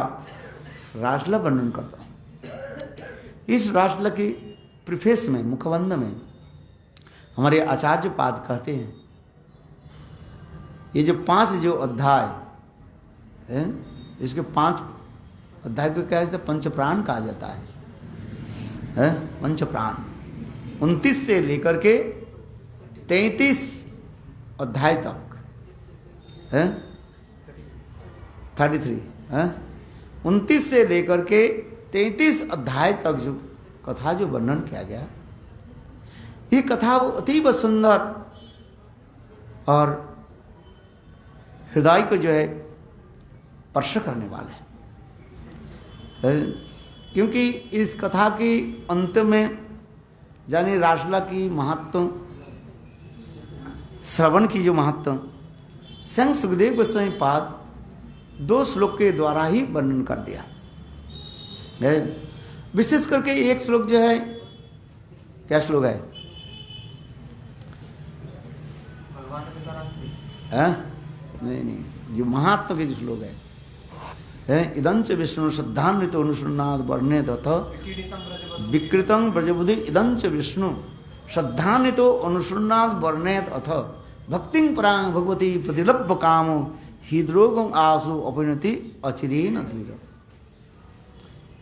Speaker 2: रासलीला वर्णन करता हूँ। इस रासलीला की प्रीफेस में, मुखबंध में हमारे आचार्य पाद कहते हैं, ये जो 5 जो अध्याय है, इसके 5 अध्याय को क्या कहते हैं? पंचप्राण कहा जाता है पंचप्राण। 29 से लेकर के 33 अध्याय तक है, 33 है, 29 से लेकर के 33 अध्याय तक जो कथा जो वर्णन किया गया, ये कथा अतीब सुंदर और हृदय को जो है स्पर्श करने वाले है। क्योंकि इस कथा के अंत में यानी रासलीला की महत्व, श्रवण की जो महत्व स्वयं सुखदेव गोस्वामी पाद 2 श्लोक के द्वारा ही वर्णन कर दिया है। विशेष करके एक श्लोक जो है, क्या श्लोक है? नहीं, जो महात्मा के जो श्लोक है, इदंच विष्णु श्रद्धान्वित अनुसन्नाद वर्णे तथा विकृतं ब्रजबुद्धि इदंच विष्णु श्रद्धान्वित अनुसन्नाद वर्णे अथ भक्ति परांग भगवती प्रतिलभ्य काम हृद्रोगम आसु अपरिणति अचिरेण धीर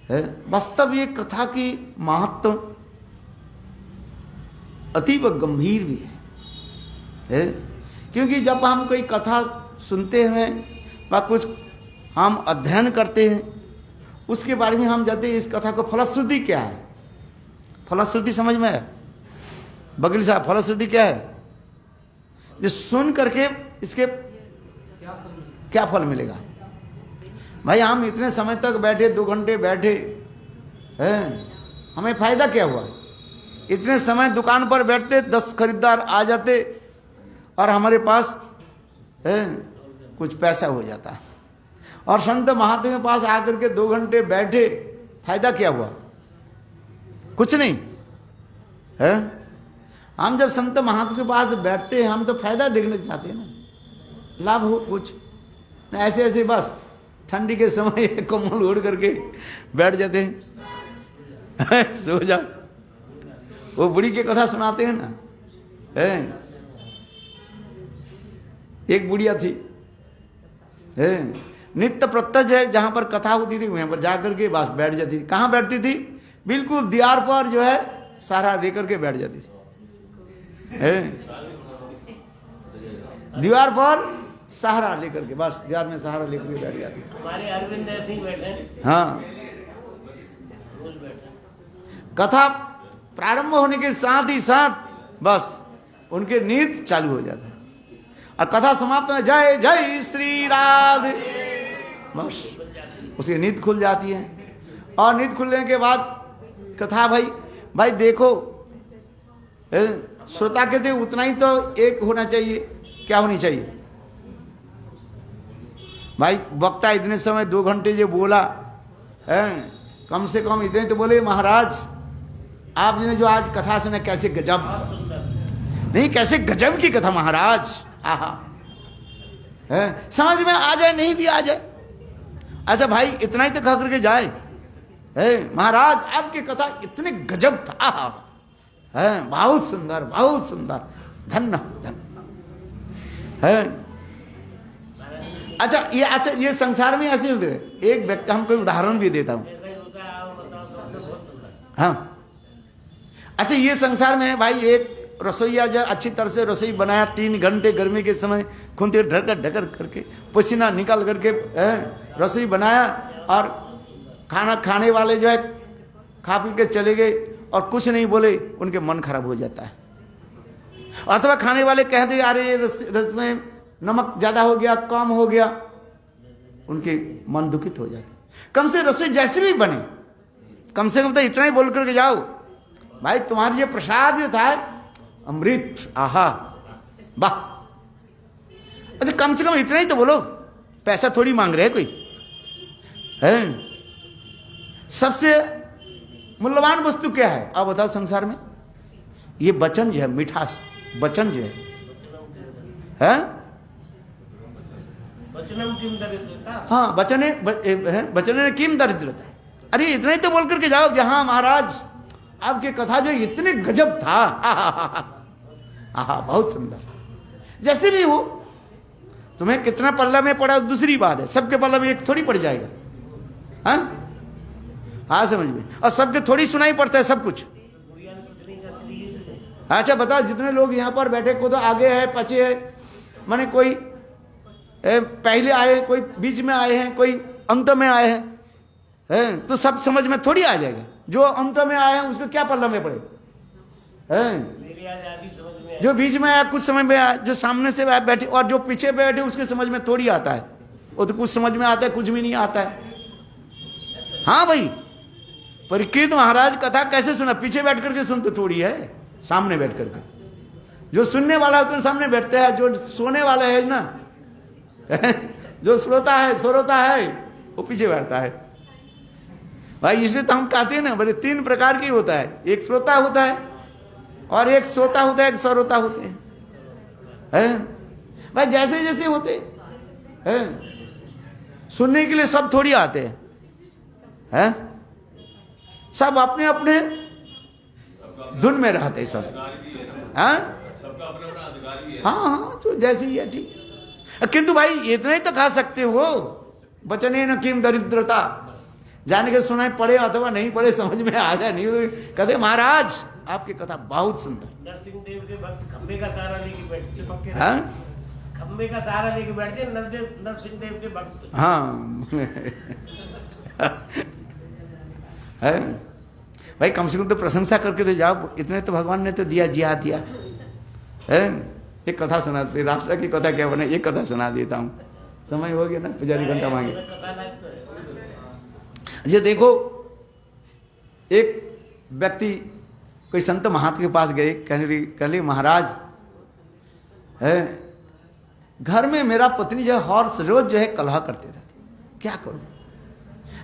Speaker 2: है। वास्तव ये कथा की महत्व अतीब गंभीर भी है, क्योंकि जब हम कोई कथा सुनते हैं व कुछ हम अध्ययन करते हैं, उसके बारे में हम जानते हैं इस कथा को फलश्रुति क्या है। फलश्रुति समझ में है वकील साहब? फलश्रुति क्या है? जो सुन करके इसके क्या फल मिलेगा? भाई हम इतने समय तक बैठे, 2 घंटे बैठे हैं, हमें फायदा क्या हुआ? इतने समय दुकान पर बैठते, 10 खरीदार आ जाते और हमारे पास कुछ पैसा हो जाता है। और संत महात्मा के पास आकर के 2 घंटे बैठे, फायदा क्या हुआ? कुछ नहीं है। हम जब संत महात्मा के पास बैठते हैं, हम तो फायदा देखने चाहते हैं ना, लाभ हो कुछ। ऐसे ऐसे बस ठंडी के समय कम्बल ओढ़ करके बैठ जाते हैं, सो जा। वो बुढ़ी की कथा सुनाते हैं ना, एक बुढ़िया थी, नित्य प्रत्यक्ष है, जहां पर कथा होती थी वहां पर जाकर के बस बैठ जाती थी। कहाँ बैठती थी? बिल्कुल दीवार पर जो है सहारा लेकर के बैठ जाती थी। दीवार पर सहारा लेकर के, बस दीवार में सहारा लेकर के बैठ जाती थी।
Speaker 1: हमारे अरविंद ऐसे ही बैठे हैं।
Speaker 2: हाँ, कथा प्रारंभ होने के साथ ही साथ बस उनके नींद चालू हो जाता है और कथा समाप्त है जय जय श्री राधे, बस उसकी नींद खुल जाती है। और नींद खुलने के बाद कथा भाई देखो, श्रोता कहते उतना ही तो एक होना चाहिए। क्या होनी चाहिए भाई? वक्ता इतने समय 2 घंटे जो बोला है, कम से कम इतने तो बोले महाराज आपने जो आज कथा सुना कैसे गजब, नहीं कैसे गजब की कथा महाराज, आहा है, समझ में आ जाए नहीं भी आ जाए, अच्छा भाई इतना ही तो कह करके जाए, है महाराज आपकी कथा इतने गजब था, है बहुत सुंदर धन्य है। अच्छा ये संसार में ऐसे होते हैं। एक व्यक्ति, हम कोई उदाहरण भी देता हूं। हाँ, अच्छा ये संसार में भाई एक रसोईया जो अच्छी तरह से रसोई बनाया, 3 घंटे गर्मी के समय खूंते ढकर करके पसीना निकाल करके रसोई बनाया और खाना खाने वाले जो है खा पी के चले गए और कुछ नहीं बोले, उनके मन खराब हो जाता है। अथवा खाने वाले कहते अरे रस में नमक ज्यादा हो गया, कम हो गया, उनके मन दुखित हो जाते। कम से रसोई जैसे भी बने, कम से कम तो इतना ही बोल करके जाओ भाई तुम्हारी ये प्रसाद जो था अमृत, आहा वाह। अच्छा कम से कम इतना ही तो बोलो, पैसा थोड़ी मांग रहे कोई है। सबसे मूल्यवान वस्तु क्या है आप बताओ संसार में? ये वचन जो है, मिठास वचन जो है हाँ वचन किम दरिद्रता। अरे इतना ही तो बोल करके जाओ जहां महाराज आपकी कथा जो इतने गजब था, आहा बहुत सुंदर। जैसे भी हो, तुम्हें कितना पल्ला में पड़ा दूसरी बात है, सबके पल्ला में एक थोड़ी पड़ जाएगा। हाँ समझ में, और सबके थोड़ी सुनाई पड़ता है सब कुछ। अच्छा बताओ जितने लोग यहाँ पर बैठे, को तो आगे है पीछे है, माने कोई पहले आए, कोई बीच में आए हैं, कोई अंत में आए हैं, है, तो सब समझ में थोड़ी आ जाएगा। जो अंत में आया है उसको क्या पल्ला में पड़े है?
Speaker 1: मेरी आजादी समझ में
Speaker 2: जो बीच में आया कुछ समझ में आया, जो सामने से बैठे और जो पीछे बैठे उसके समझ में थोड़ी आता है। वो तो कुछ समझ में आता है, कुछ भी नहीं आता है। हाँ भाई, परीक्षित महाराज कथा कैसे सुना? पीछे बैठ करके सुनते थोड़ी है, सामने बैठ करके। जो सुनने वाला होता है सामने बैठते हैं, जो सोने वाला है ना जो श्रोता है वो पीछे बैठता है भाई। इसलिए तो हम कहते हैं ना, बोले 3 प्रकार की होता है, एक श्रोता होता है और एक सोता होता है, एक सरोता होते हैं भाई। जैसे जैसे होते हैं, सुनने के लिए सब थोड़ी आते हैं, सब अपने अपने धुन में रहते हैं सब।
Speaker 3: सबका अपना अपना अधिकार भी है।
Speaker 2: हाँ, तो जैसे ही है ठीक। किंतु भाई इतना ही तो खा सकते हो, बचने न किम दरिद्रता। जाने के सुनाई पड़े अथवा नहीं पड़े, समझ में आ जाए नहीं तो कहते महाराज आपकी कथा बहुत सुंदर।
Speaker 1: नरसिंह देव के भक्त खंबे का तारा लेके बैठते, चिपक के
Speaker 2: हाँ
Speaker 1: खंबे का तारा लेके बैठते नरसिंह देव के भक्त।
Speaker 2: हाँ है भाई, कम से कम तो प्रशंसा करके तो जाओ। इतने तो भगवान ने तो दिया, जिया दिया है। एक कथा सुनाते, राष्ट्र की कथा क्या बने, एक कथा सुना देता हूँ। समय हो गया ना, पुजारी घंटा मांगे। अच्छा देखो, एक व्यक्ति कोई संत महात्मा के पास गए, कहले महाराज है घर में मेरा पत्नी जो है हॉर्स रोज जो है कलह करते रहते, क्या करूं?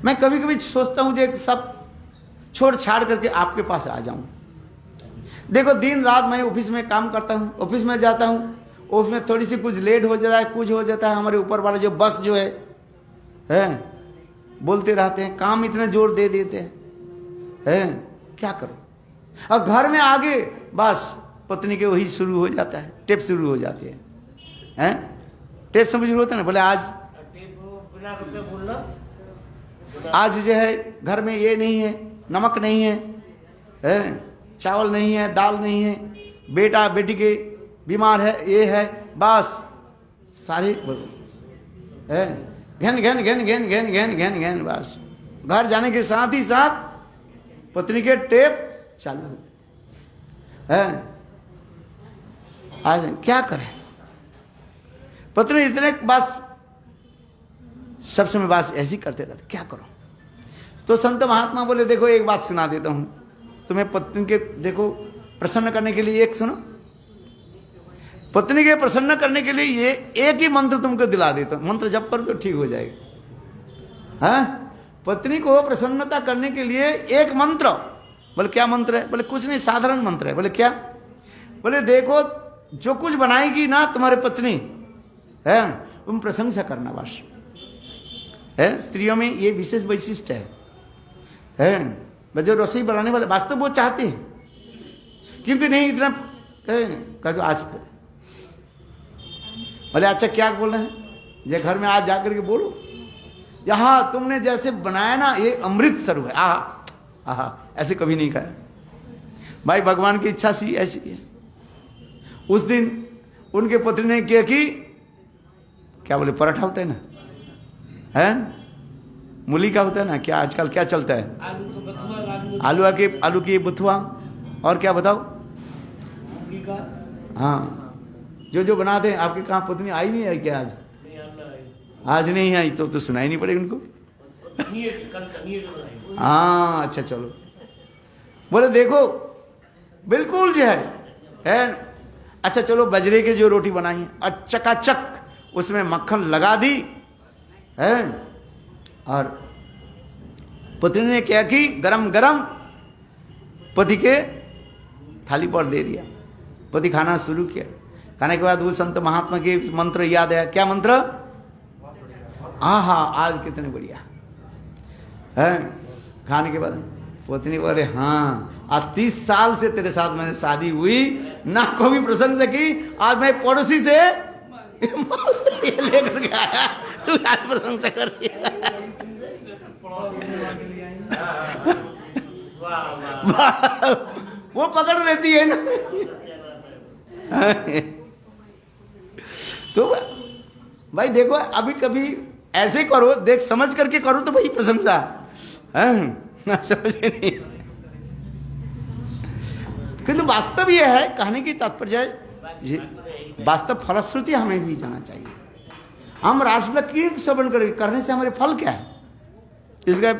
Speaker 2: मैं कभी कभी सोचता हूं जो सब छोड़ छाड़ करके आपके पास आ जाऊं। देखो दिन रात मैं ऑफिस में काम करता हूं, ऑफिस में जाता हूं, ऑफिस में थोड़ी सी कुछ लेट हो जाता है, कुछ हो जाता है। हमारे ऊपर वाला जो बस जो है बोलते रहते हैं, काम इतने जोर दे देते हैं, क्या करो? और घर में आगे बस पत्नी के वही शुरू हो जाता है, टेप शुरू हो जाते हैं। टेप समझ होता है ना, बोले आज
Speaker 1: बिना रुपए बोलना,
Speaker 2: आज जो है घर में ये नहीं है, नमक नहीं है, चावल नहीं है, दाल नहीं है, बेटा बेटी के बीमार है, ये है, बस सारे घन घन घन घन घन घन घन घन बस। घर जाने के साथ ही साथ पत्नी के टेप चालू है। आज क्या करें? पत्नी इतने बस सब समय बस ऐसी करते रहते, क्या करो? तो संत महात्मा बोले देखो एक बात सुना देता हूं तुम्हें, पत्नी के देखो प्रसन्न करने के लिए एक सुनो। पत्नी के प्रसन्न करने के लिए ये एक ही मंत्र तुमको दिला देता हूं, मंत्र जप करो तो ठीक हो जाएगा। हाँ, पत्नी को प्रसन्नता करने के लिए एक मंत्र। बोले क्या मंत्र है? बोले कुछ नहीं, साधारण मंत्र है। बोले क्या? बोले देखो जो कुछ बनाएगी ना तुम्हारे पत्नी है, तुम प्रशंसा करना बस। है स्त्रियों में ये विशेष वैशिष्ट है। जो रसोई बनाने वाले वास्तव वो चाहते हैं, क्योंकि नहीं इतना कह आज बोले अच्छा क्या बोल रहे हैं, ये घर में आज जाकर के बोलो, यहाँ तुमने जैसे बनाया ना ये अमृत स्वरूप है। आहा, ऐसे कभी नहीं खाया भाई, भगवान की इच्छा सी ऐसी है। उस दिन उनके पत्नी ने क्या की, क्या बोले पराठा होता है ना, है मूली का होता है ना, क्या आजकल क्या चलता है, आलू की बुथुआ, और क्या बताओ, हाँ जो बनाते हैं। आपके कहाँ पत्नी आई नहीं है क्या? आज नहीं आई तो सुनाई नहीं पड़ेगी उनको। हाँ अच्छा चलो। बोले देखो बिल्कुल जो है अच्छा चलो, बजरे की जो रोटी बनाई है और चकाचक उसमें मक्खन लगा दी है, और पत्नी ने क्या की, गरम गरम पति के थाली पर दे दिया। पति खाना शुरू किया। खाने के बाद वो संत महात्मा के मंत्र याद आया। क्या मंत्र? हाँ आज कितने बढ़िया है। खाने के बाद पत्नी बोले हाँ आज 30 साल से तेरे साथ मैंने शादी हुई ना, कोई प्रशंसा की, आज मैं पड़ोसी से लेकर के आया, तू आज प्रशंसा कर वो पकड़ लेती है ना। तो भाई देखो अभी कभी ऐसे करो, देख समझ करके करो तो भाई प्रशंसा हैं? समझे नहीं? किंतु वास्तव ये है, कहने की तात्पर्य वास्तव फलश्रुति हमें भी जाना चाहिए। हम रासलीला की श्रवण करने से हमारे फल क्या है? इसका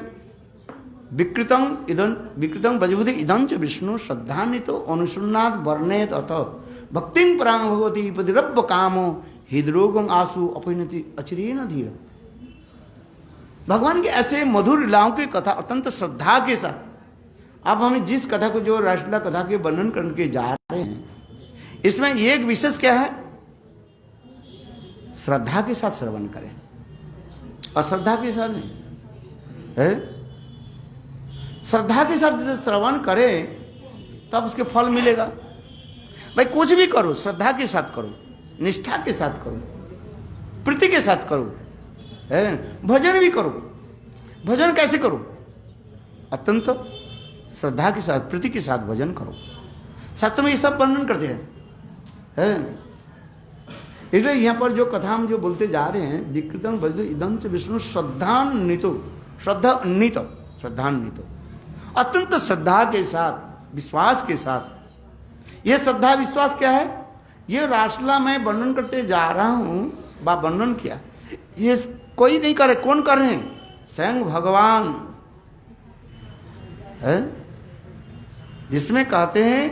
Speaker 2: विकृतं भजबुद्धि इदं च विष्णु श्रद्धान्वितो अनुसुन्नाद वर्णेत अथ भक्तिं परां भगवती पतिरब्ब कामो हृदरोगं आसु अपरिणति अचिरेण धीर। भगवान के ऐसे मधुर लीलाओं की कथा अत्यंत श्रद्धा के साथ, अब हमें जिस कथा को जो रासलीला कथा के वर्णन करके जा रहे हैं, इसमें एक विशेष क्या है? श्रद्धा के साथ श्रवण करें, अश्रद्धा के साथ नहीं है। श्रद्धा के साथ श्रवण करें तब उसके फल मिलेगा। भाई कुछ भी करो, श्रद्धा के साथ करो, निष्ठा के साथ करो, प्रीति के साथ करो, है भजन भी करो। भजन कैसे करो? अत्यंत श्रद्धा के साथ, प्रीति के साथ भजन करो। शास्त्र में ये सब वर्णन करते हैं, है? इसलिए यहाँ पर जो कथा हम जो बोलते जा रहे हैं, विकृतं भजतु इदं च विष्णु श्रद्धान्वितो, श्रद्धान्वितो, अत्यंत श्रद्धा के साथ, विश्वास के साथ। ये श्रद्धा विश्वास क्या है? ये रासलीला मैं वर्णन करते जा रहा हूं, बा वर्णन किया, ये कोई नहीं करे। कौन कर रहे हैं? स्वयं भगवान है। जिसमें कहते हैं,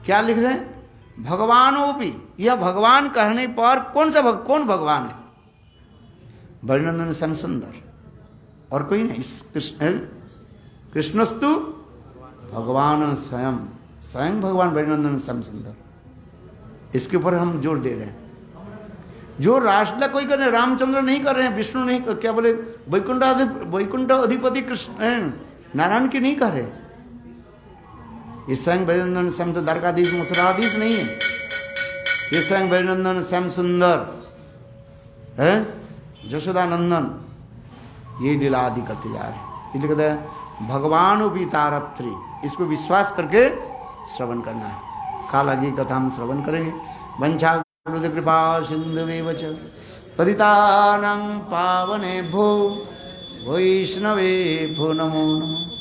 Speaker 2: क्या लिख रहे हैं? भगवानोपि, यह भगवान कहने पर कौन भगवान है? वर्णनन श्याम सुंदर, और कोई नहीं। कृष्णस्तु भगवान स्वयं भगवान वर्णनन श्याम सुंदर। इसके ऊपर हम जोर दे रहे हैं। जो रासलीला कोई कर रहे हैं, रामचंद्र नहीं कर रहे हैं, विष्णु नहीं, क्या बोले, वैकुंठ अधिपति कृष्ण नारायण की नहीं कर रहे। ये स्वयं वैनंदन श्याम तो द्वारकाधीश मथुराधीश नहीं है, ये स्वयं वैनंदन श्याम सुंदर है, यशोदानंदन, ये लीला आदि करते जा रहे हैं। इसलिए कहते हैं भगवान भी तारत्री, इसको विश्वास करके श्रवण करना है। काल आगे कथा हम श्रवण करेंगे। वंशा कृपा सिंधुमेव च पतितानां पावनेभ्यो वैष्णवेभ्यो नमो नमः।